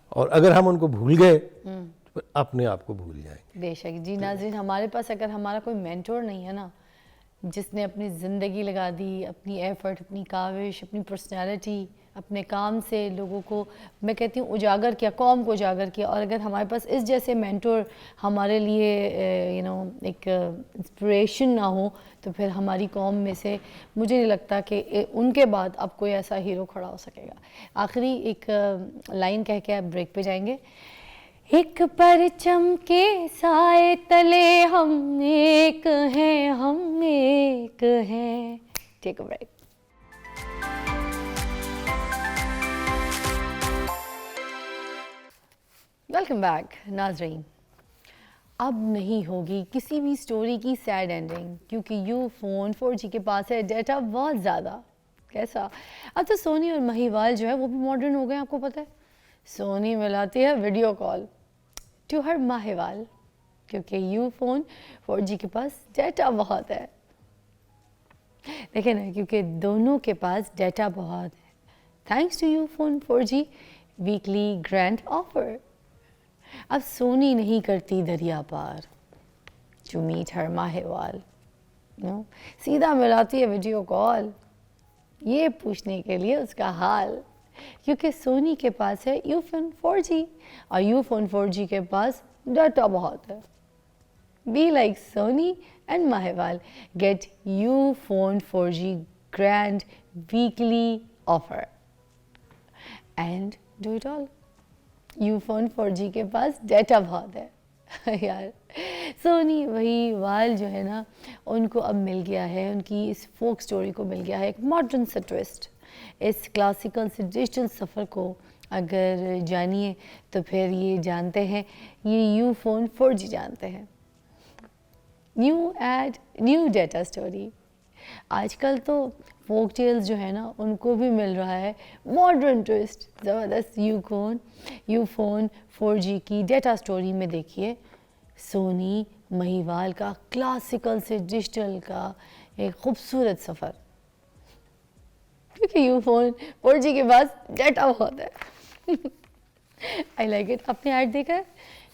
اور اگر ہم ان کو بھول گئے تو اپنے آپ کو بھول جائیں گے. بے شک. جی ناظرین, ہمارے پاس اگر ہمارا کوئی مینٹور نہیں ہے نا, جس نے اپنی زندگی لگا دی, اپنی ایفرٹ, اپنی کاوش, اپنی پرسنالٹی, اپنے کام سے لوگوں کو میں کہتی ہوں اجاگر کیا, قوم کو اجاگر کیا, اور اگر ہمارے پاس اس جیسے مینٹور ہمارے لیے ایک انسپریشن نہ ہو, تو پھر ہماری قوم میں سے مجھے نہیں لگتا کہ ان کے بعد اب کوئی ایسا ہیرو کھڑا ہو سکے گا. آخری ایک لائن کہہ کے آپ بریک پہ جائیں گے. ایک پرچم کے سائے تلے ہم ایک ہیں, ہم ایک ہیں. ٹیک اے بریک. ویلکم بیک ناظرین. اب نہیں ہوگی کسی بھی سٹوری کی سیڈ اینڈنگ, کیونکہ یو فون 4G کے پاس ہے ڈیٹا بہت زیادہ. کیسا؟ اب تو سونی اور مہیوال جو ہے وہ بھی ماڈرن ہو گئے, آپ کو پتہ ہے. سونی ملاتی ہے ویڈیو کال ٹو ہر مہیوال, کیونکہ یو فون 4G کے پاس ڈیٹا بہت ہے. دیکھیں نا, کیونکہ دونوں کے پاس ڈیٹا بہت ہے, thanks to Ufone 4G weekly grand offer. اب سونی نہیں کرتی دریا پار ٹو میٹ ہر مہیوال, سیدھا ملاتی ہے ویڈیو کال یہ پوچھنے کے لیے اس کا حال, کیونکہ سونی کے پاس ہے یو فون 4G, اور یو فون 4G کے پاس ڈیٹا بہت ہے. Be like Sony and Mahewal. Get Ufone 4G grand weekly offer and do it all. Ufone 4G کے پاس ڈیٹا بہت ہے یار. سونی مہیوال جو ہے نا, ان کو اب مل گیا ہے, ان کی اس فوک سٹوری کو مل گیا ہے ایک ماڈرن سا ٹویسٹ. اس کلاسیکل سے ڈیجیٹل سفر کو اگر جانیے تو پھر یہ جانتے ہیں, یہ یو فون 4G جانتے ہیں. New ad, new data story. آج کل تو فوک ٹیلز جو ہے نا, ان کو بھی مل رہا ہے ماڈرن ٹویسٹ زبردست. یو فون 4G کی ڈیٹا سٹوری میں دیکھیے سونی مہیوال کا کلاسیکل سے ڈیجیٹل کا ایک خوبصورت سفر, کیونکہ یو فون 4G کے پاس ڈیٹا بہت ہے. I like it. آپ نے ایڈ دیکھا ہے,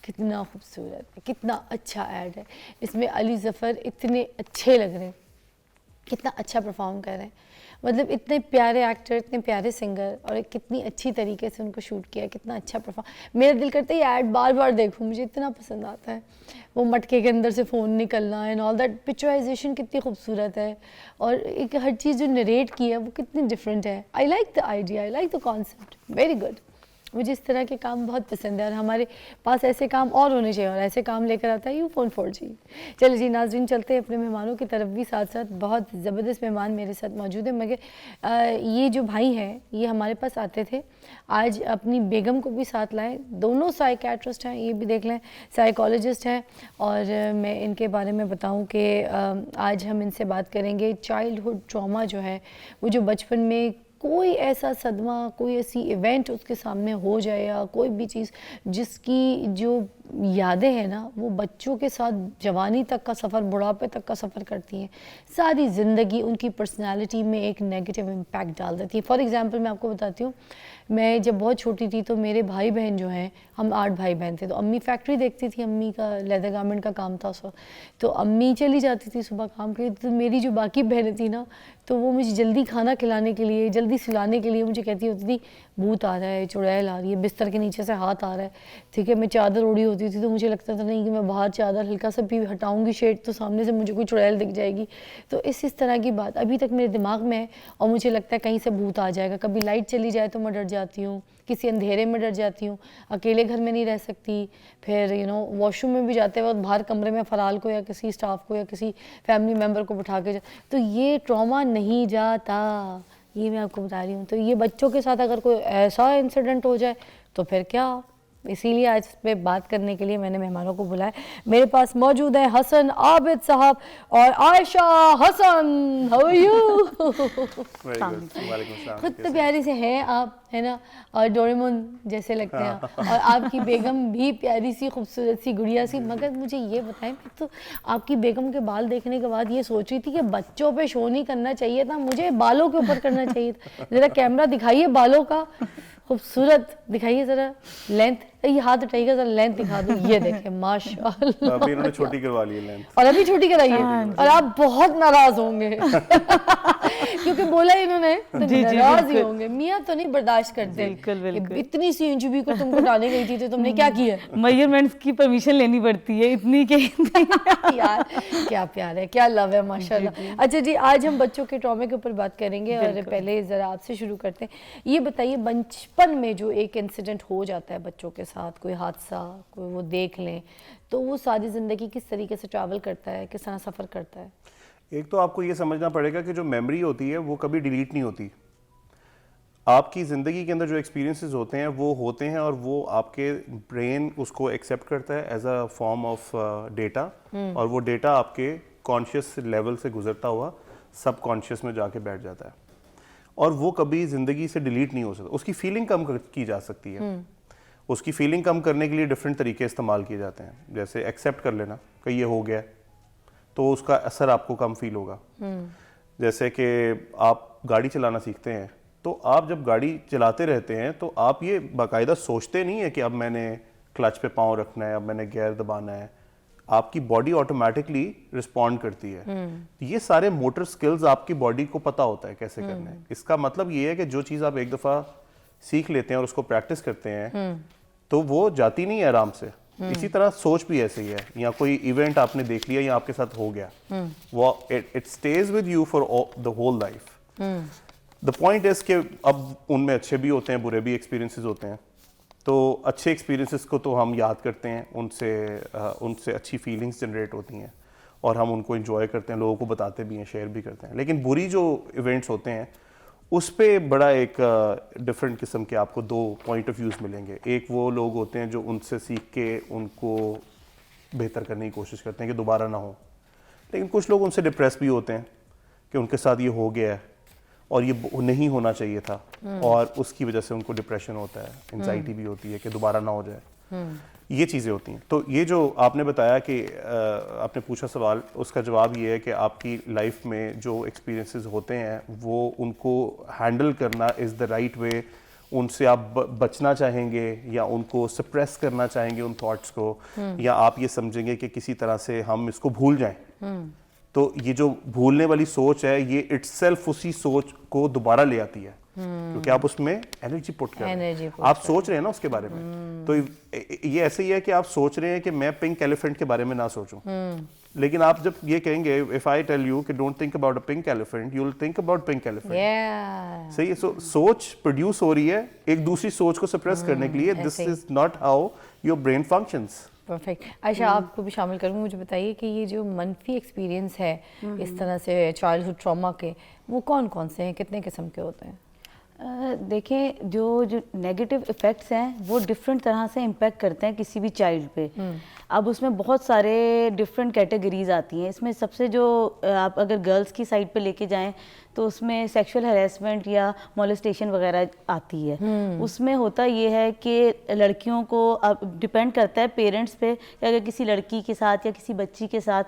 کتنا خوبصورت ہے, کتنا اچھا ایڈ ہے. اس میں علی ظفر اتنے اچھے لگ رہے ہیں, کتنا اچھا پرفارم کر رہے ہیں. مطلب اتنے پیارے ایکٹر, اتنے پیارے سنگر, اور کتنی اچھی طریقے سے ان کو شوٹ کیا, کتنا اچھا پرفارم. میرا دل کرتا ہے یہ ایڈ بار بار دیکھوں, مجھے اتنا پسند آتا ہے. وہ مٹکے کے اندر سے فون نکلنا اینڈ آل دیٹ, پکچرائزیشن کتنی خوبصورت ہے, اور ایک ہر چیز جو نریٹ کی ہے وہ کتنی ڈفرینٹ ہے. I like the idea, I like the concept, very good. مجھے اس طرح کے کام بہت پسند ہے, اور ہمارے پاس ایسے کام اور ہونے چاہیے, اور ایسے کام لے کر آتا ہے یو فون 4G. چلے جی ناظرین, چلتے ہیں اپنے مہمانوں کی طرف بھی. ساتھ ساتھ بہت زبردست مہمان میرے ساتھ موجود ہیں, مگر یہ جو بھائی ہیں یہ ہمارے پاس آتے تھے, آج اپنی بیگم کو بھی ساتھ لائیں. دونوں سائیکیٹرسٹ ہیں, یہ بھی دیکھ لیں, سائیکالوجسٹ ہیں. اور میں ان کے بارے میں بتاؤں کہ آج ہم ان سے بات کریں گے چائلڈہڈ ٹراما جو ہے, وہ جو بچپن میں کوئی ایسا صدمہ, کوئی ایسی ایونٹ اس کے سامنے ہو جائے, یا کوئی بھی چیز جس کی جو یادیں ہیں نا وہ بچوں کے ساتھ جوانی تک کا سفر, بڑھاپے تک کا سفر کرتی ہیں, ساری زندگی ان کی پرسنالٹی میں ایک نیگیٹو امپیکٹ ڈال دیتی ہے. فار ایگزامپل میں آپ کو بتاتی ہوں, میں جب بہت چھوٹی تھی تو میرے بھائی بہن جو ہیں, ہم 8 بھائی بہن تھے, تو امی فیکٹری دیکھتی تھی, امی کا لیدر گارمنٹ کا کام تھا اس وقت, تو امی چلی جاتی تھی صبح کام کے لیے, تو میری جو باقی بہنیں تھیں نا, تو وہ مجھے جلدی کھانا کھلانے کے لیے, جلدی سلانے کے لیے مجھے کہتی ہوتی تھی بھوت آ رہا ہے, چڑیل آ رہی ہے, بستر کے نیچے سے ہاتھ آ رہا ہے, ٹھیک ہے. میں چادر اوڑھی ہوتی ہوتی تھی تو مجھے لگتا تھا نہیں کہ میں باہر چادر ہلکا سا بھی ہٹاؤں گی شیڈ تو سامنے سے مجھے کوئی چڑیل دکھ جائے گی. تو اس طرح کی بات ابھی تک میرے دماغ میں ہے, اور مجھے لگتا ہے کہیں سے بھوت آ جائے گا. کبھی لائٹ چلی جائے تو میں ڈر جاتی ہوں, کسی اندھیرے میں ڈر جاتی ہوں, اکیلے گھر میں نہیں رہ سکتی. پھر واش روم میں بھی جاتے وقت باہر کمرے میں فرال کو یا کسی اسٹاف کو یا کسی فیملی ممبر کو بٹھا کے تو یہ ٹراما نہیں جاتا, یہ میں آپ کو بتا رہی ہوں. تو یہ بچوں کے ساتھ اگر کوئی ایسا انسیڈنٹ ہو جائے تو پھر کیا. اسی لیے آج اس پہ بات کرنے کے لیے میں نے مہمانوں کو بلایا. میرے پاس موجود ہیں حسن عابد صاحب اور Ayesha Hasan. How are you? خود تو پیاری سے ہیں آپ, ہے نا, اور ڈوریمون جیسے لگتے ہیں, اور آپ کی بیگم بھی پیاری سی خوبصورت سی گڑیا سی. مگر مجھے یہ بتائیں, میں تو آپ کی بیگم کے بال دیکھنے کے بعد یہ سوچ رہی تھی کہ بچوں پہ شو نہیں کرنا چاہیے تھا, مجھے بالوں کے اوپر کرنا چاہیے تھا. ذرا کیمرہ دکھائیے بالوں کا, خوبصورت دکھائیے ذرا لینتھ, یہ ہاتھ اٹھائیے گا ذرا لینتھ دکھا دوں. یہ دیکھیں ماشاء اللہ, ابھی انہوں نے چھوٹی کروا لی ہے لینتھ, اور ابھی چھوٹی کرائی ہے, اور آپ بہت ناراض ہوں گے کیونکہ بولا انہوں نے تو ناراض ہی ہوں گے. میاں تو نہیں برداشت کرتے, اتنی سی انچ بھی کو تم کو ڈالنے گئی تھی تو تم نے کیا کیا؟ میجرمنٹس کی پرمیشن لینی پڑتی ہے اتنی کہ یار کیا پیار ہے, کیا لو ہے ماشاء اللہ. اچھا جی, آج ہم بچوں کے ٹراما کے اوپر بات کریں گے, اور پہلے ذرا آپ سے شروع کرتے ہیں. یہ بتائیے بچپن میں جو ایک انسیڈنٹ ہو جاتا ہے بچوں کے ساتھ, کوئی حادثہ, کوئی وہ دیکھ لیں, تو وہ ساری زندگی کس طریقے سے ٹریول کرتا ہے, کس طرح سفر کرتا ہے؟ ایک تو آپ کو یہ سمجھنا پڑے گا کہ جو میموری ہوتی ہے وہ کبھی ڈیلیٹ نہیں ہوتی. آپ کی زندگی کے اندر جو ایکسپیرینسز ہوتے ہیں وہ ہوتے ہیں, اور وہ آپ کے برین اس کو ایکسیپٹ کرتا ہے as a form of data, اور وہ ڈیٹا آپ کے کانشیس لیول سے گزرتا ہوا سب کانشیس میں جا کے بیٹھ جاتا ہے, اور وہ کبھی زندگی سے ڈیلیٹ نہیں ہو سکتا. اس کی فیلنگ کم کی جا سکتی ہے. اس کی فیلنگ کم کرنے کے لیے ڈفرینٹ طریقے استعمال کیے جاتے ہیں, جیسے ایکسیپٹ کر لینا کہ یہ ہو گیا تو اس کا اثر آپ کو کم فیل ہوگا. جیسے کہ آپ گاڑی چلانا سیکھتے ہیں, تو آپ جب گاڑی چلاتے رہتے ہیں تو آپ یہ باقاعدہ سوچتے نہیں ہے کہ اب میں نے کلچ پہ پاؤں رکھنا ہے, اب میں نے گیئر دبانا ہے. آپ کی باڈی آٹومیٹکلی رسپونڈ کرتی ہے. یہ سارے موٹر سکلز آپ کی باڈی کو پتہ ہوتا ہے کیسے کرنا ہے. اس کا مطلب یہ ہے کہ جو چیز آپ ایک دفعہ سیکھ لیتے ہیں اور اس کو پریکٹس کرتے ہیں تو وہ جاتی نہیں ہے آرام سے. اسی طرح سوچ بھی ایسے ہی ہے, یا کوئی ایونٹ آپ نے دیکھ لیا یا آپ کے ساتھ ہو گیا, وہ it stays with you for the whole life. The point is کہ اب ان میں اچھے بھی ہوتے ہیں, برے بھی ایکسپیرینسز ہوتے ہیں. تو اچھے ایکسپیرینسز کو تو ہم یاد کرتے ہیں, ان سے اچھی فیلنگز جنریٹ ہوتی ہیں, اور ہم ان کو انجوائے کرتے ہیں, لوگوں کو بتاتے بھی ہیں, شیئر بھی کرتے ہیں. لیکن بری جو ایونٹس ہوتے ہیں اس پہ بڑا ایک ڈفرینٹ قسم کے آپ کو دو پوائنٹ آف ویوز ملیں گے. ایک وہ لوگ ہوتے ہیں جو ان سے سیکھ کے ان کو بہتر کرنے کی کوشش کرتے ہیں کہ دوبارہ نہ ہو, لیکن کچھ لوگ ان سے ڈپریس بھی ہوتے ہیں کہ ان کے ساتھ یہ ہو گیا ہے اور یہ نہیں ہونا چاہیے تھا, اور اس کی وجہ سے ان کو ڈپریشن ہوتا ہے, انزائٹی بھی ہوتی ہے کہ دوبارہ نہ ہو جائے. یہ چیزیں ہوتی ہیں. تو یہ جو آپ نے بتایا کہ آپ نے پوچھا سوال, اس کا جواب یہ ہے کہ آپ کی لائف میں جو ایکسپیرینسز ہوتے ہیں وہ ان کو ہینڈل کرنا از دا رائٹ وے. ان سے آپ بچنا چاہیں گے یا ان کو سپریس کرنا چاہیں گے ان تھاٹس کو, یا آپ یہ سمجھیں گے کہ کسی طرح سے ہم اس کو بھول جائیں. تو یہ جو بھولنے والی سوچ ہے یہ اٹ سیلف اسی سوچ کو دوبارہ لے آتی ہے, کیونکہ آپ اس میں انرجی پٹ کر رہے ہیں, آپ سوچ رہے ہیں نا اس کے بارے میں. تو یہ ایسے ہی ہے کہ آپ سوچ رہے ہیں کہ میں پنک ایلیفنٹ کے بارے میں نہ سوچوں, لیکن آپ جب یہ کہیں گے if I tell you کہ don't think about a pink elephant, you'll think about pink elephant. صحیح ہے. سوچ پروڈیوس ہو رہی ہے ایک دوسری سوچ کو سپریس کرنے کے لیے. This is not how your brain functions. Perfect. Ayesha آپ کو بھی شامل کروں, مجھے بتائیے کہ یہ جو منفی ایکسپیرینس ہے اس طرح سے چائلڈ ہوڈ ٹراما کے, وہ کون کون سے ہیں, کتنے قسم کے ہوتے ہیں؟ دیکھیں جو نیگیٹو ایفیکٹس ہیں وہ ڈفرینٹ طرح سے امپیکٹ کرتے ہیں کسی بھی چائلڈ پہ. اب اس میں بہت سارے ڈفرینٹ کیٹیگریز آتی ہیں. اس میں سب سے جو آپ اگر گرلس کی سائڈ پہ لے کے جائیں تو اس میں سیکشول ہیراسمنٹ یا مولسٹیشن وغیرہ آتی ہے. اس میں ہوتا یہ ہے کہ لڑکیوں کو اب ڈپینڈ کرتا ہے پیرنٹس پہ کہ اگر کسی لڑکی کے ساتھ یا کسی بچی کے ساتھ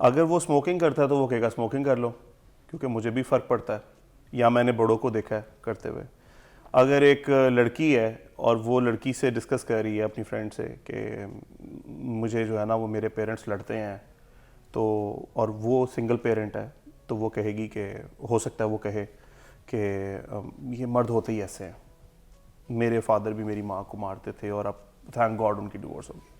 اگر وہ اسموکنگ کرتا ہے تو وہ کہے گا اسموکنگ کر لو کیونکہ مجھے بھی فرق پڑتا ہے یا میں نے بڑوں کو دیکھا ہے کرتے ہوئے. اگر ایک لڑکی ہے اور وہ لڑکی سے ڈسکس کر رہی ہے اپنی فرینڈ سے کہ مجھے جو ہے نا وہ میرے پیرنٹس لڑتے ہیں تو, اور وہ سنگل پیرنٹ ہے, تو وہ کہے گی کہ ہو سکتا ہے وہ کہے کہ یہ مرد ہوتے ہی ایسے ہیں, میرے فادر بھی میری ماں کو مارتے تھے اور اب تھینک گاڈ ان کی ڈیورس ہوگی.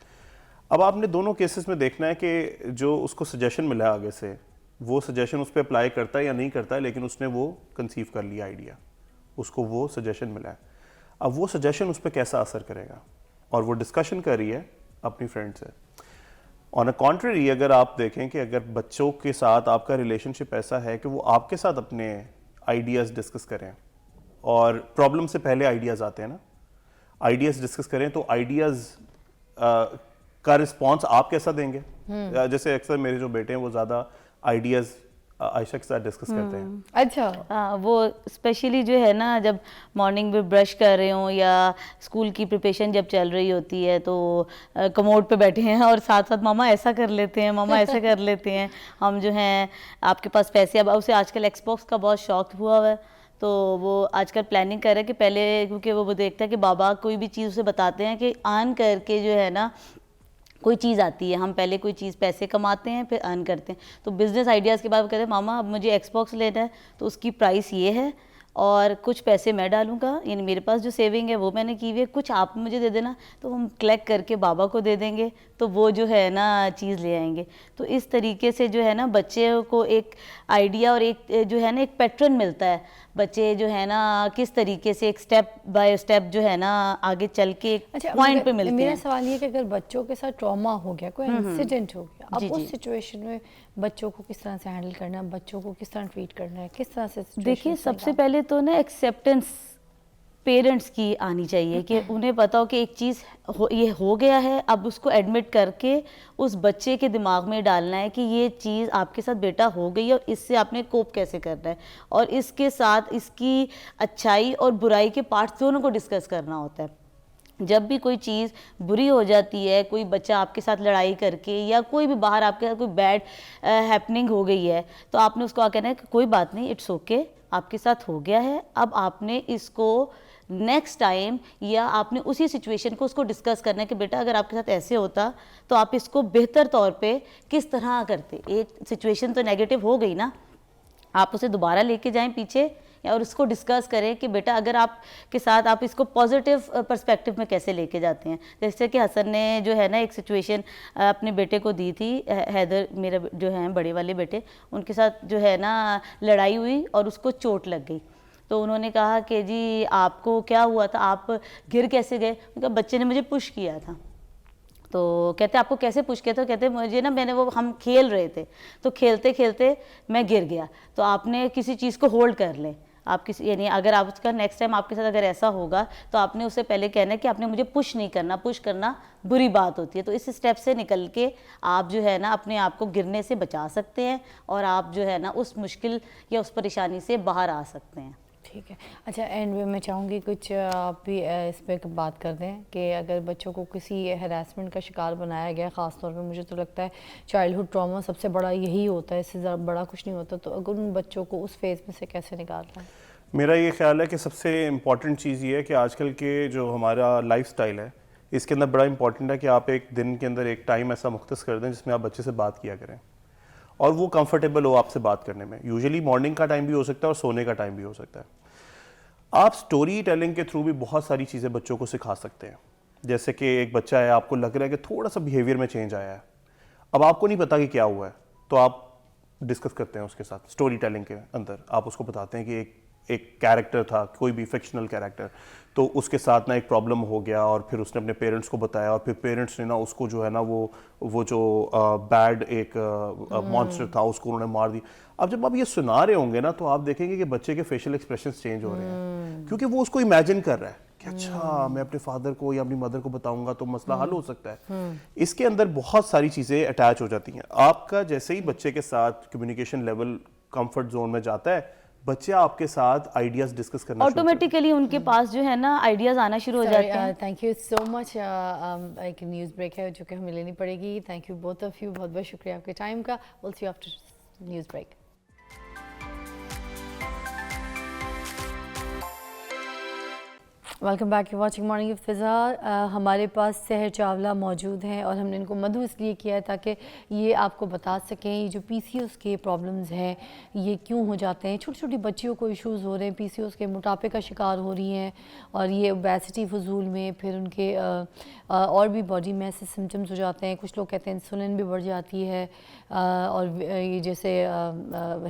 اب آپ نے دونوں کیسز میں دیکھنا ہے کہ جو اس کو سجیشن ملا ہے آگے سے, وہ سجیشن اس پہ اپلائی کرتا ہے یا نہیں کرتا ہے, لیکن اس نے وہ کنسیو کر لیا آئیڈیا, اس کو وہ سجیشن ملا ہے. اب وہ سجیشن اس پہ کیسا اثر کرے گا, اور وہ ڈسکشن کر رہی ہے اپنی فرینڈ سے. آن اے کانٹریری اگر آپ دیکھیں کہ اگر بچوں کے ساتھ آپ کا ریلیشن شپ ایسا ہے کہ وہ آپ کے ساتھ اپنے آئیڈیاز ڈسکس کریں, اور پرابلم سے پہلے آئیڈیاز آتے ہیں نا, آئیڈیاز ڈسکس کریں تو آئیڈیاز کا رسپانس آپ کیسا دیں گے. جیسے اکثر میرے جو بیٹے ہیں وہ زیادہ آئیڈیاز عائشہ کے ساتھ ڈسکس کرتے ہیں. اچھا, وہ اسپیشلی جو ہے نا جب مارننگ میں برش کر رہے ہوں یا اسکول کی پریپریشن جب چل رہی ہوتی ہے تو کموڈ پہ بیٹھے ہیں اور ساتھ ساتھ ماما ایسا کر لیتے ہیں, ماما ایسے کر لیتے ہیں, ہم جو ہیں آپ کے پاس پیسے, اب اسے آج کل ایکس باکس کا بہت شوق ہوا ہے تو وہ آج کل پلاننگ کر رہا ہے کہ پہلے, کیونکہ وہ دیکھتا ہے کہ بابا کوئی بھی چیز اسے بتاتے ہیں کہ آن کر کے جو ہے نا کوئی چیز آتی ہے, ہم پہلے کوئی چیز پیسے کماتے ہیں پھر ارن کرتے ہیں. تو بزنس آئیڈیاز کے بعد وہ کہتے ہیں ماما اب مجھے ایکس باکس لینا ہے تو اس کی پرائس یہ ہے اور کچھ پیسے میں ڈالوں گا, یعنی میرے پاس جو سیونگ ہے وہ میں نے کی ہوئی ہے, کچھ آپ مجھے دے دینا, تو ہم کلیکٹ کر کے بابا کو دے دیں گے تو وہ جو ہے نا چیز لے آئیں گے. تو اس طریقے سے جو ہے نا بچے کو ایک آئیڈیا اور ایک جو ہے نا ایک پیٹرن ملتا ہے, بچے جو ہے نا کس طریقے سے ایک سٹیپ بائی اسٹیپ جو ہے نا آگے چل کے ایک پوائنٹ پہ ملتے ہیں. میرا سوال یہ کہ اگر بچوں کے ساتھ ٹراما ہو گیا, کوئی انسیڈنٹ ہو گیا, اب اس سچویشن میں بچوں کو کس طرح سے ہینڈل کرنا ہے, بچوں کو کس طرح ٹریٹ کرنا ہے, کس طرح سے دیکھیے سب سے پہلے تو نا ایکسیپٹنس پیرنٹس کی آنی چاہیے کہ انہیں پتا ہو کہ ایک چیز یہ ہو گیا ہے, اب اس کو ایڈمٹ کر کے اس بچے کے دماغ میں ڈالنا ہے کہ یہ چیز آپ کے ساتھ بیٹا ہو گئی ہے اور اس سے آپ نے کوپ کیسے کرنا ہے, اور اس کے ساتھ اس کی اچھائی اور برائی کے پارٹس دونوں کو ڈسکس کرنا ہوتا ہے. جب بھی کوئی چیز بری ہو جاتی ہے, کوئی بچہ آپ کے ساتھ لڑائی کر کے یا کوئی بھی باہر آپ کے ساتھ کوئی بیڈ ہیپننگ ہو گئی ہے, تو آپ نے اس کو کہنا ہے کہ کوئی بات نہیں, اٹس اوکے, آپ کے ساتھ ہو گیا ہے, اب آپ نے اس کو نیکسٹ ٹائم یا آپ نے اسی سچویشن کو اس کو ڈسکس کرنا ہے کہ بیٹا اگر آپ کے ساتھ ایسے ہوتا تو آپ اس کو بہتر طور پہ کس طرح کرتے. ایک سچویشن تو نیگیٹو ہو گئی نا, آپ اسے دوبارہ لے کے جائیں پیچھے اور اس کو ڈسکس کریں کہ بیٹا اگر آپ کے ساتھ آپ اس کو پازیٹیو پرسپیکٹیو میں کیسے لے کے جاتے ہیں. جیسے کہ حسن نے جو ہے نا ایک سچویشن اپنے بیٹے کو دی تھی, حیدر میرے جو ہیں بڑے والے بیٹے, ان کے ساتھ جو ہے نا لڑائی ہوئی اور اس کو چوٹ لگ گئی. تو انہوں نے کہا کہ جی آپ کو کیا ہوا تھا, آپ گر کیسے گئے؟ کہا بچے نے مجھے پش کیا تھا. تو کہتے آپ کو کیسے پش کیا تھا؟ کہتے مجھے نا میں نے وہ ہم کھیل رہے تھے تو کھیلتے کھیلتے میں گر گیا. تو آپ نے کسی چیز کو ہولڈ کر لیں, آپ کسی یعنی اگر آپ اس کا نیکسٹ ٹائم آپ کے ساتھ اگر ایسا ہوگا تو آپ نے اس سے پہلے کہنا ہے کہ آپ نے مجھے پش نہیں کرنا, پش کرنا بری بات ہوتی ہے. تو اس اسٹیپ سے نکل کے آپ جو ہے نا اپنے آپ کو گرنے سے بچا سکتے ہیں اور آپ جو ہے نا اس مشکل یا اس پریشانی سے باہر آ سکتے ہیں. ٹھیک ہے. اچھا, اینڈ میں چاہوں گی کچھ آپ بھی اس پہ بات کر دیں کہ اگر بچوں کو کسی ہراسمنٹ کا شکار بنایا گیا, خاص طور پہ مجھے تو لگتا ہے چائلڈہڈ ٹراما سب سے بڑا یہی ہوتا ہے, اس سے بڑا کچھ نہیں ہوتا, تو اگر ان بچوں کو اس فیز میں سے کیسے نکالنا ہے؟ میرا یہ خیال ہے کہ سب سے امپورٹنٹ چیز یہ ہے کہ آج کل کے جو ہمارا لائف سٹائل ہے اس کے اندر بڑا امپورٹنٹ ہے کہ آپ ایک دن کے اندر ایک ٹائم ایسا مختص کر دیں جس میں آپ بچے سے بات کیا کریں اور وہ کمفرٹیبل ہو آپ سے بات کرنے میں. یوزلی مارننگ کا ٹائم بھی ہو سکتا ہے اور سونے کا ٹائم بھی ہو سکتا ہے. آپ سٹوری ٹیلنگ کے تھرو بھی بہت ساری چیزیں بچوں کو سکھا سکتے ہیں. جیسے کہ ایک بچہ ہے, آپ کو لگ رہا ہے کہ تھوڑا سا بیہیویئر میں چینج آیا ہے, اب آپ کو نہیں پتا کہ کیا ہوا ہے, تو آپ ڈسکس کرتے ہیں اس کے ساتھ سٹوری ٹیلنگ کے اندر. آپ اس کو بتاتے ہیں کہ ایک کیریکٹر تھا, کوئی بھی فکشنل کیریکٹر, تو اس کے ساتھ نا ایک پرابلم ہو گیا اور پھر اس نے اپنے پیرنٹس کو بتایا اور پھر پیرنٹس نے نا اس کو جو ہے نا وہ جو بیڈ ایک مانسٹر تھا اس کو انہوں نے مار دی. اب جب آپ یہ سنا رہے ہوں گے نا تو آپ دیکھیں گے کہ بچے کے فیشل ایکسپریشنز چینج ہو رہے ہیں کیونکہ وہ اس کو امیجن کر رہا ہے کہ اچھا میں اپنے فادر کو یا اپنی مدر کو بتاؤں گا تو مسئلہ حل ہو سکتا ہے. اس کے اندر بہت ساری چیزیں اٹیچ ہو جاتی ہیں. آپ کا جیسے ہی بچے کے ساتھ کمیونیکیشن لیول کمفرٹ زون میں جاتا ہے, بچے آپ کے ساتھ آئیڈیاز ڈسکس کرنا آٹومیٹیکلی ان کے پاس جو ہے نا آئیڈیاز آنا شروع ہو جاتے ہیں. تھینک یو سو مچ. ایک نیوز بریک ہے جو کہ ہمیں لینی پڑے گی. Thank you both of you, بہت بہت شکریہ آپ کے ٹائم کا. Will see you after news break. Welcome back, you watching morning with فضا. ہمارے پاس سحر چاولہ موجود ہیں اور ہم نے ان کو مدھو اس لیے کیا ہے تاکہ یہ آپ کو بتا سکیں یہ جو پی سی اوز کے پرابلمز ہیں یہ کیوں ہو جاتے ہیں. چھوٹی چھوٹی بچیوں کو ایشوز ہو رہے ہیں, پی سی اوز کے موٹاپے کا شکار ہو رہی ہیں, اور یہ اوبیسٹی فضول میں پھر ان کے اور بھی باڈی میں ایسے سمٹمز ہو جاتے ہیں. کچھ لوگ کہتے ہیں انسولن بھی بڑھ جاتی ہے, اور یہ جیسے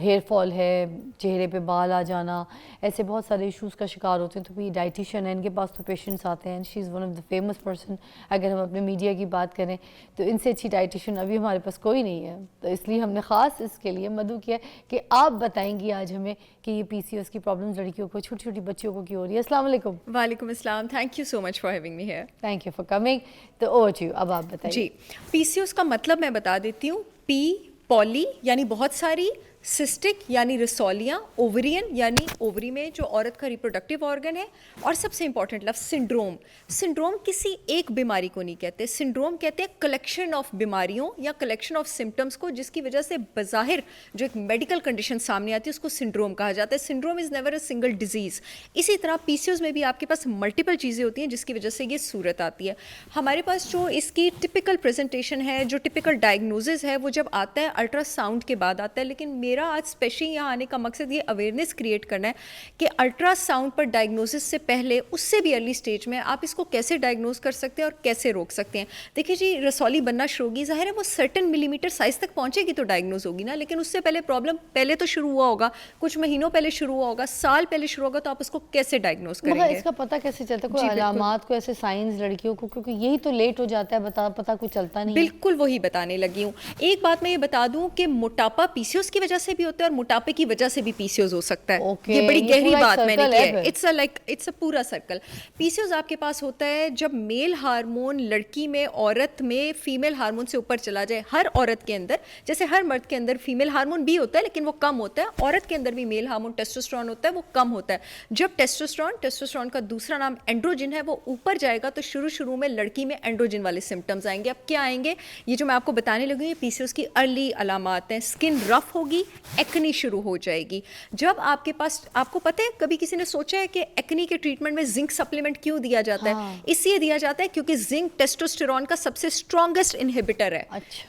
ہیئر فال ہے, چہرے پہ بال آ جانا, ایسے بہت سارے ایشوز کا شکار ہوتے ہیں. تو بھی ڈائٹیشین ہے ان کے پاس, تو پیشنٹس آتے ہیں. She is one of the famous person. اگر ہم اپنے میڈیا کی بات کریں تو ان سے اچھی ڈائٹیشین ابھی ہمارے پاس کوئی نہیں ہے. تو اس لیے ہم نے خاص اس کے لیے مدعو کیا کہ آپ بتائیں گی آج ہمیں کہ یہ پی سی اوز کی پرابلمز لڑکیوں کو, چھوٹی چھوٹی بچیوں کو کیوں ہو رہی ہے. السلام علیکم. وعلیکم السلام. Thank you so much for having me here. Thank you for coming. تو اوور ٹو یو, اب آپ بتائیے. جی, پی سی اوز کا مطلب میں بتا دیتی ہوں. پی پولی یعنی بہت ساری, سسٹک یعنی رسولیاں, اوورین یعنی اووری میں جو عورت کا ریپروڈکٹیو آرگن ہے, اور سب سے امپورٹنٹ لفظ سنڈروم. سنڈروم کسی ایک بیماری کو نہیں کہتے. سنڈروم کہتے ہیں کلیکشن آف بیماریوں یا کلیکشن آف سمٹمس کو, جس کی وجہ سے بظاہر جو ایک میڈیکل کنڈیشن سامنے آتی ہے اس کو سنڈروم کہا جاتا ہے. Syndrome is never a single disease. اسی طرح پی سی اوز میں بھی آپ کے پاس ملٹیپل چیزیں ہوتی ہیں جس کی وجہ سے یہ صورت آتی ہے. ہمارے پاس جو اس کی ٹپیکل پریزنٹیشن ہے, جو ٹپیکل ڈائگنوزز ہے, وہ جب آتا ہے الٹرا ساؤنڈ کے بعد آتا ہے. لیکن میرا آج اسپیشلی یہاں آنے کا مقصد یہ اویئرنیس کریٹ کرنا ہے کہ الٹرا ساؤنڈ پر ڈائگنوسس سے پہلے, اس سے بھی ارلی اسٹیج میں آپ اس کو کیسے ڈائگنوز کر سکتے ہیں اور کیسے روک سکتے ہیں. دیکھیے جی, رسولی بننا شروع ہوگی, ظاہر ہے وہ سرٹن ملی میٹر سائز تک پہنچے گی تو ڈائگنوز ہوگی نا, لیکن اس سے پہلے پرابلم پہلے تو شروع ہوا ہوگا, کچھ مہینوں پہلے شروع ہوا ہوگا, سال پہلے شروع ہوگا, تو آپ اس کو کیسے ڈائگنوز کریں مگر گے. اس کا پتہ کیسے چلتا ہے, کوئی علامات کو ایسے سائنز لڑکیوں کو, کیونکہ یہی تو لیٹ ہو جاتا ہے, پتہ کچھ چلتا نہیں. بالکل وہی بتانے لگی ہوں. ایک بات میں یہ بتا دوں کہ موٹاپا پی سی اوز کی وجہ سے بھی ہوتا ہے, اور موٹاپے کی وجہ سے بھی پی سی اوز ہو سکتا ہے. یہ بڑی گہری بات میں نے کی ہے. اٹس اے پورا سرکل. پی سی اوز آپ کے پاس ہوتا ہے جب میل ہارمون لڑکی میں, عورت میں فیمیل ہارمون سے اوپر چلا جائے. ہر عورت کے اندر, جیسے ہر مرد کے اندر فیمیل ہارمون بھی ہوتا ہے لیکن وہ کم ہوتا ہے, عورت کے اندر بھی میل ہارمون ٹیسٹوسٹرون ہوتا ہے, وہ کم ہوتا ہے. جب ٹیسٹوسٹرون کا دوسرا نام اینڈروجن ہے, وہ اوپر جائے گا تو شروع میں لڑکی میں اینڈروجن والے سمٹمز آئیں گے. اب کیا آئیں گے, یہ جو میں آپ کو بتانے لگی ہوں, یہ پی سی اوز کی ارلی علامات ہیں. اسکن رف ہوگی, ایکنی شروع ہو جائے گی. جب آپ کے پاس, آپ کو پتہ ہے کبھی کسی نے سوچا ہے کہ ایکنی کے ٹریٹمنٹ میں زنک سپلیمنٹ کیوں دیا جاتا ہے؟ اس لیے دیا جاتا ہے کیونکہ زنک ٹیسٹوسٹیرون کا سب سے اسٹرانگسٹ انہیبیٹر ہے.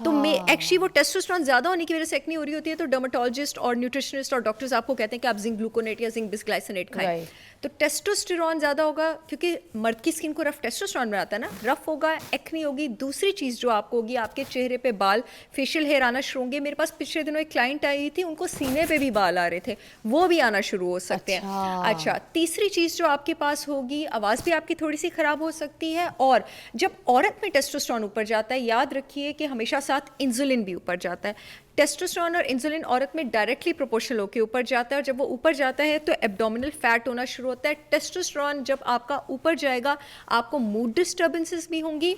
تو ایکچولی وہ ٹیسٹوسٹیرون زیادہ ہونے کی وجہ سے ایکنی ہو رہی ہوتی ہے, تو ڈرماٹولوجسٹ اور نیوٹریشنسٹ اور ڈاکٹرز آپ کو کہتے ہیں کہ آپ زنک گلوکونیٹ یا زنک بسگلائسینیٹ کھائیں. تو ٹیسٹوسٹیرون زیادہ ہوگا کیونکہ مرد کی اسکن کو رف ٹیسٹوسٹیرون بناتا ہے نا, رف ہوگا, ایکنی ہوگی. دوسری چیز جو آپ کو ہوگی, آپ کے چہرے پہ بال, فیشیل ہیئر آنا شروع ہوں گے. میرے پاس پچھلے دنوں ایک کلائنٹ آئی تھی, ان کو سینے پہ بھی بال آ رہے تھے, وہ بھی آنا شروع ہو سکتے ہیں. اچھا, تیسری چیز جو آپ کے پاس ہوگی, آواز بھی آپ کی تھوڑی سی خراب ہو سکتی ہے. اور جب عورت میں ٹیسٹوسٹرون اوپر جاتا ہے, یاد رکھیے کہ ہمیشہ ساتھ انسولن بھی اوپر جاتا ہے. ٹیسٹوسٹرون اور انسولن عورت میں ڈائریکٹلی پروپورشنل ہو کے اوپر جاتا ہے, اور جب وہ اوپر جاتا ہے تو ایبڈومینل فیٹ ہونا شروع ہوتا ہے. ٹیسٹوسٹرون جب آپ کا اوپر جائے گا, آپ کو موڈ ڈسٹربنسز بھی ہوں گی,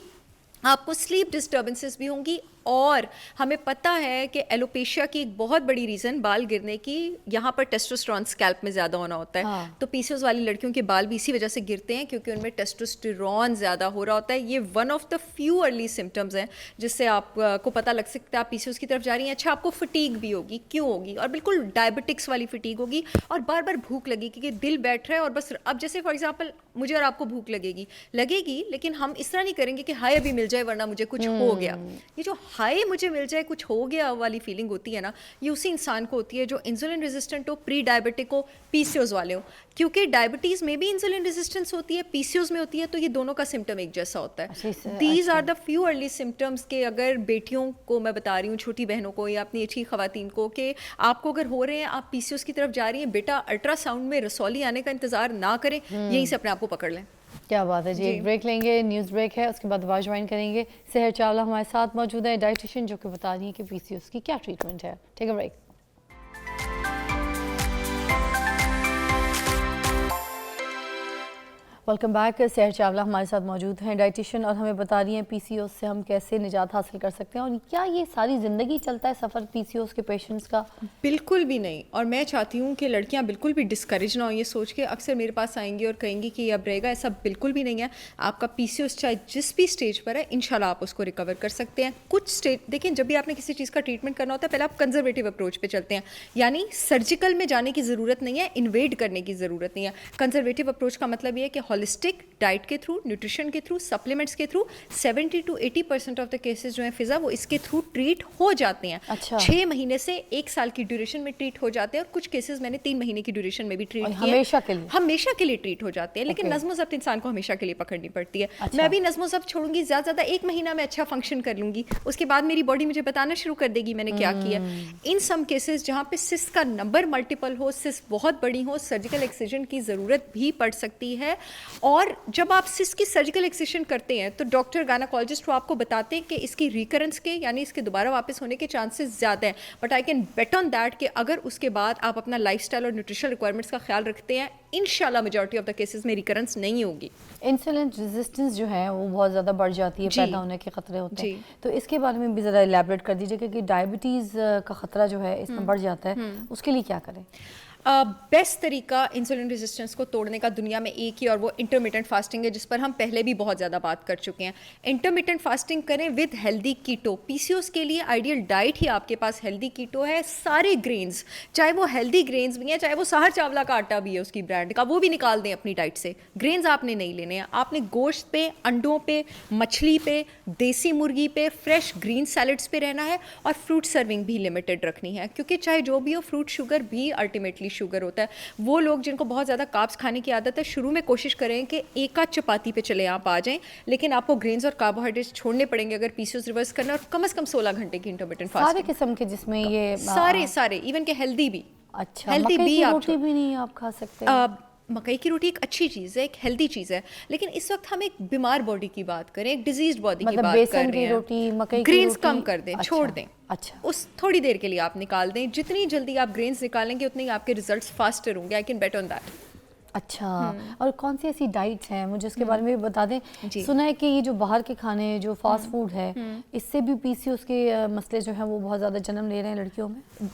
آپ کو سلیپ ڈسٹربنسز بھی ہوں گی. اور ہمیں پتہ ہے کہ ایلوپیشیا کی ایک بہت بڑی ریزن بال گرنے کی یہاں پر ٹیسٹوسٹرون اسکیلپ میں زیادہ ہونا ہوتا ہے. تو پی سی اوز والی لڑکیوں کے بال بھی اسی وجہ سے گرتے ہیں کیونکہ ان میں ٹیسٹوسٹرون زیادہ ہو رہا ہوتا ہے. یہ one of the few early symptoms ہیں جس سے آپ کو پتہ لگ سکتا ہے آپ پی سی اوز کی طرف جا رہی ہیں. اچھا, آپ کو فٹیگ بھی ہوگی. کیوں ہوگی؟ اور بالکل ڈائبٹکس والی فٹیگ ہوگی, اور بار بار بھوک لگے گی کہ دل بیٹھ رہا ہے اور بس. اب جیسے فار ایگزامپل مجھے اور آپ کو بھوک لگے گی, لیکن ہم اس طرح نہیں کریں گے کہ ہائے ابھی مل جائے ورنہ مجھے کچھ ہو گیا. یہ جو ہائے مجھے مل جائے کچھ ہو گیا والی فیلنگ ہوتی ہے نا, یہ اسی انسان کو ہوتی ہے جو انسولن ریزسٹنٹ ہو, پری ڈائبٹک ہو, پی سی اوز والے ہوں. کیونکہ ڈائبٹیز میں بھی انسولن ریزسٹنس ہوتی ہے, پی سی اوز میں ہوتی ہے, تو یہ دونوں کا سمٹم ایک جیسا ہوتا ہے. These are the few early symptoms کہ اگر بیٹیوں کو میں بتا رہی ہوں, چھوٹی بہنوں کو یا اپنی اچھی خواتین کو, کہ آپ کو اگر ہو رہے ہیں, آپ پی سی اوز کی طرف جا رہی ہیں, بیٹا الٹرا ساؤنڈ میں رسولی آنے کا انتظار نہ کریں, یہیں سے اپنے آپ کو پکڑ لیں. کیا بات ہے جی. ایک بریک لیں گے, نیوز بریک ہے, اس کے بعد آواز جوائن کریں گے. سحر چاولہ ہمارے ساتھ موجود ہے, ڈائٹیشین, جو کہ بتا رہی ہیں کہ پی سی اوز کی کیا ٹریٹمنٹ ہے. Take a break. Welcome back. Sehar Chawla ہمارے ساتھ موجود ہیں, ڈائٹیشین, اور ہمیں بتا رہی ہیں پی سی اوز سے ہم کیسے نجات حاصل کر سکتے ہیں. اور کیا یہ ساری زندگی چلتا ہے سفر پی سی اوز کے پیشنٹس کا؟ بالکل بھی نہیں. اور میں چاہتی ہوں کہ لڑکیاں بالکل بھی ڈسکریج نہ ہوں یہ سوچ کے اکثر میرے پاس آئیں گی اور کہیں گی کہ یہ اب رہے گا. ایسا بالکل بھی نہیں ہے. آپ کا پی سی اوز چاہے جس بھی اسٹیج پر ہے انشاءاللہ آپ اس کو ریکور کر سکتے ہیں. کچھ اسٹیج دیکھیں, جب بھی آپ نے کسی چیز کا ٹریٹمنٹ کرنا ہوتا ہے پہلے آپ کنزرویٹیو اپروچ پہ چلتے ہیں, یعنی سرجیکل میں جانے کی ضرورت نہیں ہے, انویڈ کرنے کی ضرورت نہیں ہے. کنزرویٹیو اپروچ کا مطلب یہ ہے کہ ہولسٹک ڈائٹ کے تھرو, نیوٹریشن کے تھرو, سپلیمنٹس کے through 70 to 80% of the cases جو ہیں فضا وہ اس کے تھرو ٹریٹ ہو جاتے ہیں. 6 مہینے سے 1 سال کی ڈیوریشن میں ٹریٹ ہو جاتے ہیں, اور کچھ کیسز میں نے 3 مہینے کی ڈیوریشن میں بھی ٹریٹ کیے, ہمیشہ کے لیے ٹریٹ ہو جاتے ہیں. لیکن نظم و ضبط انسان کو ہمیشہ کے لیے پکڑنی پڑتی ہے. میں بھی نظم و ضبط چھوڑوں گی, زیادہ زیادہ 1 مہینہ میں اچھا فنکشن کر لوں گی, اس کے بعد میری باڈی مجھے بتانا شروع کر دے گی میں نے کیا کیا. ان سم کیسز جہاں پہ سسٹ کا نمبر ملٹیپل ہو, سسٹ بہت بڑی ہو, سرجیکل ایکسیجن کی ضرورت بھی پڑ سکتی ہے. اور جب آپ سسٹ کی سرجیکل ایکسیجن کرتے ہیں تو ڈاکٹر گائناکالوجسٹ وہ آپ کو بتاتے ہیں کہ اس کی ریکرنس کے یعنی اس کے دوبارہ واپس ہونے کے چانسز زیادہ ہیں. But I can bet on that کہ اگر اس کے بعد آپ اپنا لائف اسٹائل اور نیوٹریشن ریکوائرمنٹس کا خیال رکھتے ہیں انشاءاللہ میجورٹی آف دا کیسز میں ریکرنس نہیں ہوگی. انسولین ریزسٹنس جو ہے وہ بہت زیادہ بڑھ جاتی ہے, پیدا ہونے کے خطرے ہوتے ہیں, تو اس کے بارے میں بھی ذرا ایلیبریٹ کر دیجیے کہ ڈائبٹیز کا خطرہ جو ہے اس میں بڑھ جاتا ہے, اس کے لیے کیا کریں؟ بیسٹ طریقہ انسولین ریزسٹنس کو توڑنے کا دنیا میں ایک ہی, اور وہ انٹرمیٹنٹ فاسٹنگ ہے, جس پر ہم پہلے بھی بہت زیادہ بات کر چکے ہیں. انٹرمیٹنٹ فاسٹنگ کریں with healthy keto. P C O S کے لیے آئیڈیل ڈائٹ ہی آپ کے پاس ہیلدی کیٹو ہے. سارے گرینز, چاہے وہ ہیلدی گرینز بھی ہیں, چاہے وہ سحر چاولہ کا آٹا بھی ہے اس کی برانڈ کا, وہ بھی نکال دیں اپنی ڈائٹ سے. گرینز آپ نے نہیں لینے ہیں, آپ نے گوشت پہ, انڈوں پہ, مچھلی پہ, دیسی مرغی پہ, فریش گرین سیلڈس پہ رہنا ہے, اور فروٹ سرونگ بھی لمیٹڈ رکھنی ہے, کیونکہ چاہے جو بھی ہو فروٹ شوگر بھی الٹیمیٹلی شوگر ہوتا ہے. وہ لوگ جن کو بہت زیادہ کاربس کھانے کی عادت ہے شروع میں کوشش کریں کہ ایک آدھ چپاتی پہ چلے آپ آ جائیں, لیکن آپ کو گرینز اور کاربوہائیڈریٹس چھوڑنے پڑیں گے اگر پی سی اوز ریورس کرنا, اور کم از کم 16 گھنٹے کی انٹرمیٹنٹ فاسٹنگ. سارے قسم کے جس میں یہ سارے ایون کہ ہیلدی بھی. اچھا, ہیلدی بھی روٹی بھی نہیں آپ کھا سکتے؟ مکئی کی روٹی ایک اچھی چیز ہے, ایک ہیلدی چیز ہے, لیکن اس وقت ہم ایک بیمار باڈی کی بات کریں, ایک ڈیزیزڈ باڈی کی بات کر رہے ہیں. روٹی, مکئی کی گرینز روٹی کم کر دیں, چھوڑ دیں. اچھا, اس تھوڑی دیر کے لیے آپ نکال دیں. جتنی جلدی آپ گرینز نکالیں گے اتنے ہی آپ کے ریزلٹس فاسٹر ہوں گے. I can bet on that. اچھا, اور کون سی ایسی ڈائٹس ہیں مجھے اس کے بارے میں بھی بتا دیں. سنا ہے کہ یہ جو باہر کے کھانے جو فاسٹ فوڈ ہے اس سے بھی پی سی اوز کے مسئلے جو ہیں وہ بہت زیادہ جنم لے رہے ہیں لڑکیوں میں.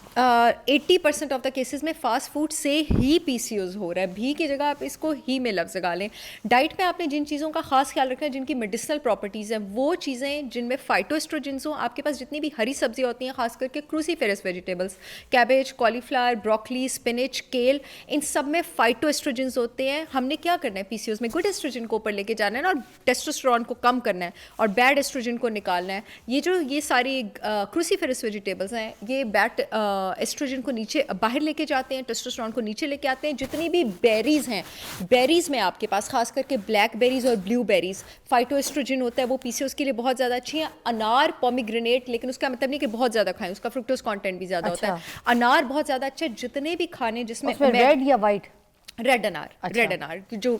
80% آف دا کیسز میں فاسٹ فوڈ سے ہی پی سی اوز ہو رہا ہے. بھی کی جگہ آپ اس کو ہی میں لفظ لگا لیں. ڈائٹ میں آپ نے جن چیزوں کا خاص خیال رکھنا ہے جن کی میڈیسنل پراپرٹیز ہیں, وہ چیزیں جن میں فائٹو ایسٹروجنز ہوں. آپ کے پاس جتنی بھی ہری سبزیاں ہوتی ہیں, خاص کر کے کروسیفیرس ویجیٹیبلس, کیبیج, کالی فلاور, بروکلی, اسپینچ, کیل, ان سب میں فائٹو ایسٹروجنز ہوتے ہیں. ہم نے کیا کرنا ہے پی سی اوز میں گڈ ایسٹروجن کو اوپر لے کے جانا ہے اور ٹیسٹوسٹرون کو کم کرنا ہے اور بیڈ ایسٹروجن کو نکالنا ہے. یہ ساری کروسیفیرس ویجیٹیبلس ہیں, یہ بیڈ ایسٹروجن کو نیچے باہر لے کے جاتے ہیں, ٹیسٹوسٹرون کو نیچے لے کے آتے ہیں. جتنی بھی بیریز ہیں, بیریز میں آپ کے پاس خاص کر کے بلیک بیریز اور بلیو بیریز فائٹو ایسٹروجن ہوتا ہے, وہ پی سی اوز کے لیے بہت زیادہ اچھی ہیں. انار, پومیگرینیٹ, لیکن اس کا مطلب نہیں کہ بہت زیادہ کھائیں, اس کا فرکٹوز کانٹینٹ بھی زیادہ ہوتا ہے. انار بہت زیادہ اچھا ہے. جتنے بھی کھانے جس میں ریڈ یا وائٹ, ریڈ انار جو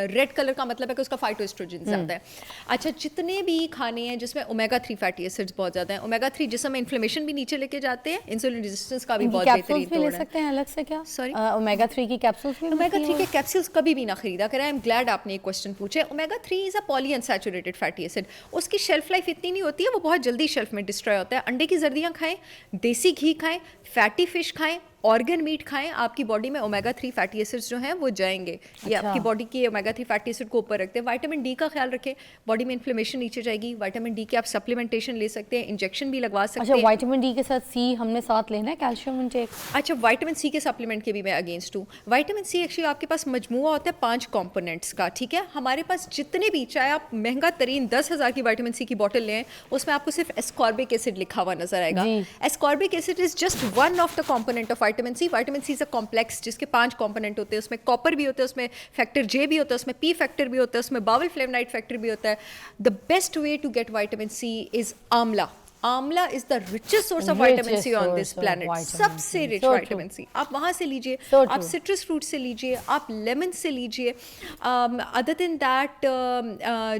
ریڈ کلر کا مطلب ہے کہ اس کا فائٹو ایسٹروجن زیادہ ہے. اچھا, جتنے بھی کھانے ہیں جس میں اومیگا 3 فیٹی ایسڈز بہت زیادہ ہیں. اومیگا 3 جسم میں انفلیمیشن بھی نیچے لے کے جاتے ہیں. انسولین ریزسٹنس کا بھی بہت بہترین بھی لے سکتے ہیں الگ سے کیا؟ سوری, اومیگا 3 کی کیپسولز بھی. اومیگا 3 کے کیپسولز کبھی بھی نہ خریدا کریں. آئی ایم گلیڈ آپ نے ایک کوسچن پوچھے. اومیگا 3 از اے پولی انسیچوریٹڈ فیٹی ایسڈ. اس کی شیلف لائف اتنی نہیں ہوتی ہے, وہ بہت جلدی شیلف میں ڈسٹرائے ہوتا ہے. انڈے کی زردیاں کھائیں, دیسی گھی کھائیں, فیٹی فش کھائیں, آرگن میٹ کھائیں, آپ کی باڈی میں اومیگا 3 فیٹی ایسڈز جو ہیں وہ جائیں گے. یہ آپ کی باڈی کی اومیگا 3 فیٹی ایسڈ کو اوپر رکھتے ہیں. وائٹامن ڈی کا خیال رکھیں, باڈی میں انفلیمیشن نیچے جائے گی. وائٹامن ڈی کی آپ سپلیمنٹیشن لے سکتے ہیں, انجیکشن بھی لگوا سکتے ہیں. اچھا, وائٹامن ڈی کے ساتھ سی ہم نے ساتھ لینا ہے, کیلشیم انٹیک. اچھا, وائٹامن سی کے سپلیمنٹ کے بھی میں اگینسٹ ہوں. وائٹامن سی ایکچولی آپ کے پاس مجموعہ ہوتا ہے 5 کمپوننٹس کا, ٹھیک ہے. ہمارے پاس جتنے بھی, چاہے آپ مہنگا ترین 10,000 کی وائٹامن سی کی بوٹل لیں, اس میں آپ کو صرف اسکاربک ایسڈ لکھا ہوا نظر آئے گا. Ascorbic acid is just one of the component of vitamin C. Vitamin C is a complex جس کے 5 کمپوننٹ ہوتے ہیں. اس میں کاپر بھی ہوتا ہے, اس میں فیکٹر جے بھی ہوتا ہے, اس میں پی فیکٹر بھی ہوتا ہے, اس میں باول فلیونائڈ فیکٹر بھی ہوتا ہے. The best way to get vitamin C is amla. Amla is the richest source of vitamin C on this planet. سب سے rich vitamin C آپ وہاں سے لیجیے, آپ سٹرس فروٹ سے لیجیے, آپ لیمن سے لیجیے. ادر دین دیٹ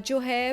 جو ہے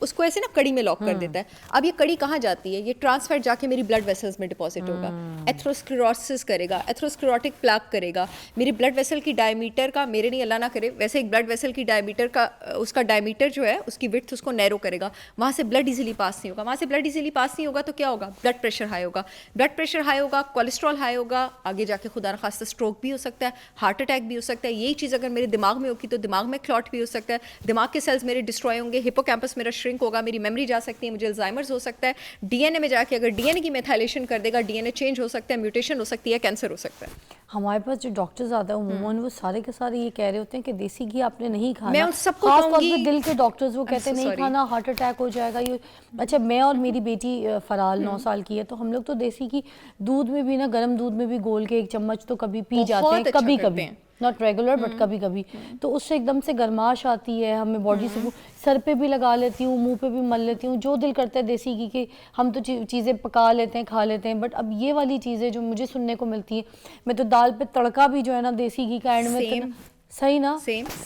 اس کو ایسے نا کڑی میں لاک کر دیتا ہے. اب یہ کڑی کہاں جاتی ہے؟ یہ ٹرانسفر جا کے میری بلڈ ویسلز میں ڈپازٹ ہوگا, ایتھروسکلیروسس کرے گا, ایتھروسکلیروٹک پلاک کرے گا, میری بلڈ ویسل کی ڈائمیٹر کا, میرے نہیں اللہ نہ کرے ویسے ایک بلڈ ویسل کی ڈائمیٹر کا, اس کا ڈائمیٹر جو ہے اس کی وڈتھ اس کو نیرو کرے گا, وہاں سے بلڈ ایزیلی پاس نہیں ہوگا, وہاں سے بلڈ ایزیلی پاس نہیں ہوگا تو کیا ہوگا؟ بلڈ پریشر ہائی ہوگا, بلڈ پریشر ہائی ہوگا, کولیسٹرول ہائی ہوگا, آگے جا کے خدا نخواستہ اسٹروک بھی ہو سکتا ہے, ہارٹ اٹیک بھی ہو سکتا ہے. یہی چیز اگر میرے دماغ میں ہوگی تو دماغ میں کلاٹ بھی ہو سکتا ہے, دماغ کے سیلز میرے ڈسٹروائے ہوں گے, ہپو کیمپس میرا شرنک ہوگا, میری میموری جا سکتی ہے, مجھے الزائمرز ہو سکتا ہے, ڈی این اے میں جا کے اگر ڈی این اے کی میتھائلیشن کر دے گا, ڈی این اے چینج ہو سکتا ہے, میوٹیشن ہو سکتی ہے, کینسر ہو سکتا ہے. ہمارے پاس جو ڈاکٹرز آتے ہیں عموماً وہ سارے کے سارے یہ کہہ رہے ہوتے ہیں کہ دیسی گھی آپ نے نہیں کھانا. میں ان سب کو خاص کہوں طور گی, پہ دل کے ڈاکٹرز وہ کہتے ہیں نہیں کھانا, ہارٹ اٹیک ہو جائے گا. یہ اچھا میں اور میری بیٹی فرال 9 سال کی ہے, تو ہم لوگ تو دیسی گھی دودھ میں بھی نا, گرم دودھ میں بھی گول کے 1 چمچ تو کبھی پی جاتے ہیں, کبھی کبھی, ناٹ ریگولر بٹ کبھی کبھی. تو اس سے ایک دم سے گرماش آتی ہے ہمیں باڈی سے, سر پہ بھی لگا لیتی ہوں, منہ پہ بھی مل لیتی ہوں, جو دل کرتا ہے دیسی گھی کے. ہم تو چیزیں پکا لیتے ہیں, کھا لیتے ہیں, بٹ اب یہ والی چیزیں جو مجھے سننے کو ملتی ہیں, میں تو دال پہ تڑکا بھی جو ہے نا دیسی گھی کا اینڈ میں, صحیح نا,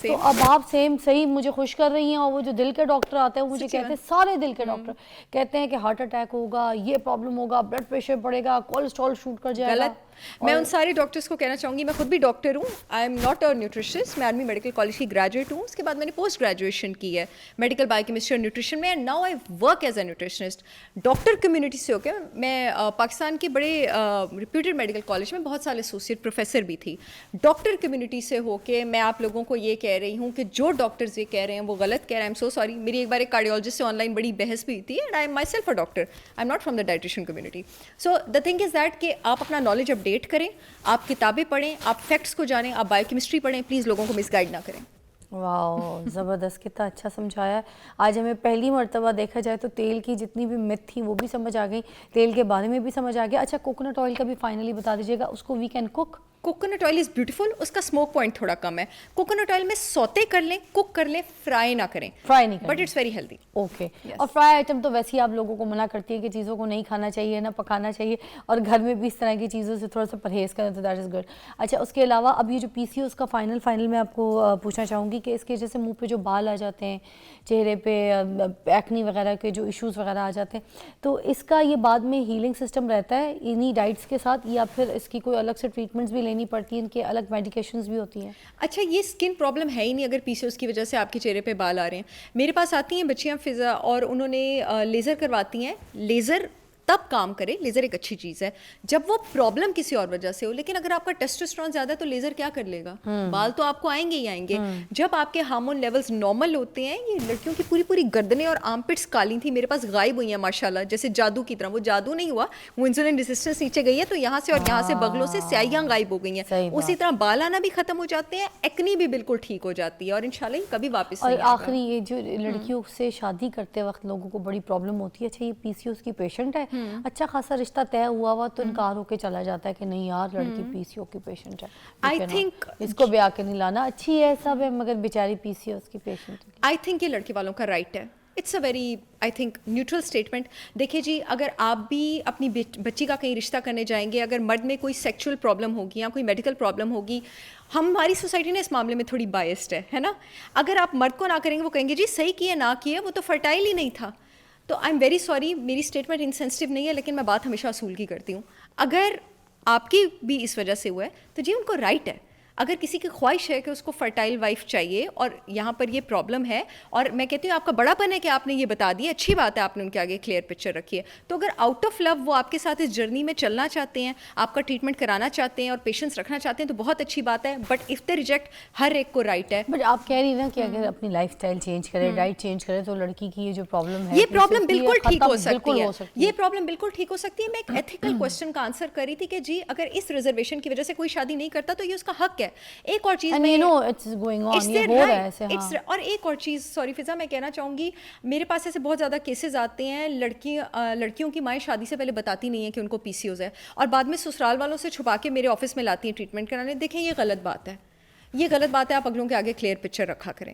تو اب آپ سیم صحیح مجھے خوش کر رہی ہیں. اور وہ جو دل کے ڈاکٹر آتے ہیں وہ مجھے کہتے ہیں, سارے دل کے ڈاکٹر کہتے ہیں کہ ہارٹ اٹیک ہوگا, یہ پرابلم ہوگا, بلڈ پریشر بڑھے گا, کولیسٹرول شوٹ کر جائے گا. میں ان سارے ڈاکٹرس کو کہنا چاہوں گی, میں خود بھی ڈاکٹر ہوں, I am not a nutritionist, میں آرمی میڈیکل کالج کی گریجویٹ ہوں, اس کے بعد میں نے پوسٹ گریجویشن کی ہے میڈیکل بایو کیمسٹری اور نیوٹریشن میں, and now I work as a nutritionist. Doctor community سے ہو کے میں پاکستان کے بڑے ریپیوٹیڈ میڈیکل کالج میں بہت سال ایسوسیٹ پروفیسر بھی تھی. ڈاکٹر کمیونٹی سے ہو کے میں آپ لوگوں کو یہ کہہ رہی ہوں کہ جو ڈاکٹرز یہ کہہ رہے ہیں وہ غلط کہہ رہے ہیں. آئی ایم سو سوری, میری ایک بار ایک کارڈیولوجسٹ سے آن لائن بڑی بحث بھی ہوئی تھی, and I am my self a doctor, I am not from the dietitian community. So the thing is that کہ آپ اپنا نالج اپڈیٹ کریں, آپ کتابیں پڑھیں, آپ فیکٹس کو جانیں, آپ بایو کیمسٹری پڑھیں, پلیز لوگوں کو مس گائڈ نہ کریں. واو زبردست, کتنا اچھا سمجھایا ہے. آج ہمیں پہلی مرتبہ دیکھا جائے تو تیل کی جتنی بھی مت تھی وہ بھی سمجھ آ گئی, تیل کے بارے میں بھی سمجھ آ گیا. اچھا کوکونٹ آئل کا بھی فائنلی بتا دیجیے گا, اس کو we can cook. Coconut oil is beautiful, اس کا اسموک پوائنٹ تھوڑا کم ہے. کوکونٹ آئل میں سوتے کر لیں, کوک کر لیں, فرائی نہ کریں, فرائی نہیں کریں, but it's very healthy. Okay. اور فرائی آئٹم تو ویسے ہی آپ لوگوں کو منع کرتی ہے کہ چیزوں کو نہیں کھانا چاہیے, نہ پکانا چاہیے, اور گھر میں بھی اس طرح کی چیزوں سے تھوڑا سا پرہیز کریں, تو دیٹ از گڈ. اچھا اس کے علاوہ اب یہ جو پی سی او اس کا فائنل میں آپ کو پوچھنا چاہوں گی کہ اس کی وجہ سے منہ پہ جو بال آ جاتے ہیں, چہرے پہ ایکنی وغیرہ کے جو ایشوز وغیرہ آ جاتے ہیں, تو اس کا یہ بعد میں ہیلنگ سسٹم رہتا ہے انہی ڈائٹس کے ساتھ, یا پھر اس کی کوئی الگ سے ٹریٹمنٹس بھی لینی پڑتی ہیں, ان کے الگ میڈیکیشنز بھی ہوتی ہیں؟ اچھا یہ اسکن پرابلم ہے ہی نہیں اگر پی سی اوز کی وجہ سے آپ کے چہرے پہ بال آ رہے ہیں. میرے پاس آتی ہیں بچیاں فضا, اور انہوں نے لیزر کرواتی ہیں. لیزر تب کام کرے, لیزر ایک اچھی چیز ہے جب وہ پرابلم کسی اور وجہ سے ہو, لیکن اگر آپ کا ٹیسٹوسٹرون زیادہ ہے تو لیزر کیا کر لے گا, بال تو آپ کو آئیں گے ہی آئیں گے. جب آپ کے ہارمون لیولز نارمل ہوتے ہیں, یہ لڑکیوں کی پوری گردنیں اور آرم پٹس کالی تھیں, میرے پاس غائب ہوئی ہیں ماشاءاللہ, جیسے جادو کی طرح. وہ جادو نہیں ہوا, وہ انسولین ریزسٹنس نیچے گئی ہے تو یہاں سے اور یہاں سے بغلوں سے سیاہیاں غائب ہو گئی ہیں. اسی طرح بال آنا بھی ختم ہو جاتے ہیں, ایکنی بھی بالکل ٹھیک ہو جاتی ہے, اور انشاءاللہ یہ کبھی واپس نہیں آئے گا. اور آخری یہ جو لڑکیوں سے شادی کرتے وقت لوگوں کو بڑی پرابلم ہوتی ہے, اچھا یہ پی سی اوز کی پیشنٹ ہے, اچھا خاصا رشتہ طے ہوا تو انکار ہو کے چلا جاتا ہے کہ نہیں یار لڑکی پی سی او کی پیشنٹ ہے, آئی تھنک اس کو بیاہ کے نہیں لانا, اچھی ہے سب ہے, مگر بیچاری پی سی اوز کی پیشنٹ. آئی تھنک یہ لڑکی والوں کا رائٹ ہے. It's a very I think neutral statement. دیکھیے جی, اگر آپ بھی اپنی بچی کا کہیں رشتہ کرنے جائیں گے, اگر مرد میں کوئی سیکچول پرابلم ہوگی یا کوئی میڈیکل پرابلم ہوگی, ہماری سوسائٹی نے اس معاملے میں تھوڑی بائسڈ ہے نا. اگر آپ مرد کو نہ کریں گے, وہ کہیں گے جی صحیح کیے نہ کیے, وہ تو فرٹائل ہی نہیں تھا. تو آئی ایم ویری سوری, میری اسٹیٹمنٹ انسینسٹیو نہیں ہے, لیکن میں بات ہمیشہ اصول کی کرتی ہوں. اگر آپ کی بھی اس وجہ سے ہوا ہے تو جی ان کو رائٹ ہے. اگر کسی کی خواہش ہے کہ اس کو فرٹائل وائف چاہیے اور یہاں پر یہ پرابلم ہے, اور میں کہتی ہوں آپ کا بڑا پن ہے کہ آپ نے یہ بتا دیا, اچھی بات ہے, آپ نے ان کے آگے کلیئر پکچر رکھی ہے. تو اگر آؤٹ آف لو وہ آپ کے ساتھ اس جرنی میں چلنا چاہتے ہیں, آپ کا ٹریٹمنٹ کرانا چاہتے ہیں اور پیشنس رکھنا چاہتے ہیں, تو بہت اچھی بات ہے. بٹ اف دے ریجیکٹ, ہر ایک کو رائٹ ہے. بٹ آپ کہہ رہی نا کہ اگر اپنی لائف اسٹائل چینج کرے, ڈائٹ چینج کرے, تو لڑکی کی یہ جو پرابلم ہے, یہ پرابلم بالکل ٹھیک ہو سکتی ہے. یہ پرابلم بالکل ٹھیک ہو سکتی ہے. میں ایک ایتھیکل کوسچن کا آنسر کر رہی تھی کہ جی اگر اس ریزرویشن کی وجہ سے کوئی شادی نہیں کرتا تو یہ اس کا حق ہے. ایک اور چیز اور ایک اور چیز, سوری فضا, میں کہنا چاہوں گی, میرے پاس ایسے بہت زیادہ کیسز آتے ہیں, لڑکیوں کی مائیں شادی سے پہلے بتاتی نہیں ہیں کہ ان کو پی سی اوز ہے, اور بعد میں سسرال والوں سے چھپا کے میرے آفس میں لاتی ہیں ٹریٹمنٹ کرانے. دیکھیں یہ غلط بات ہے, یہ غلط بات ہے. آپ اگلوں کے آگے کلیئر پکچر رکھا کریں.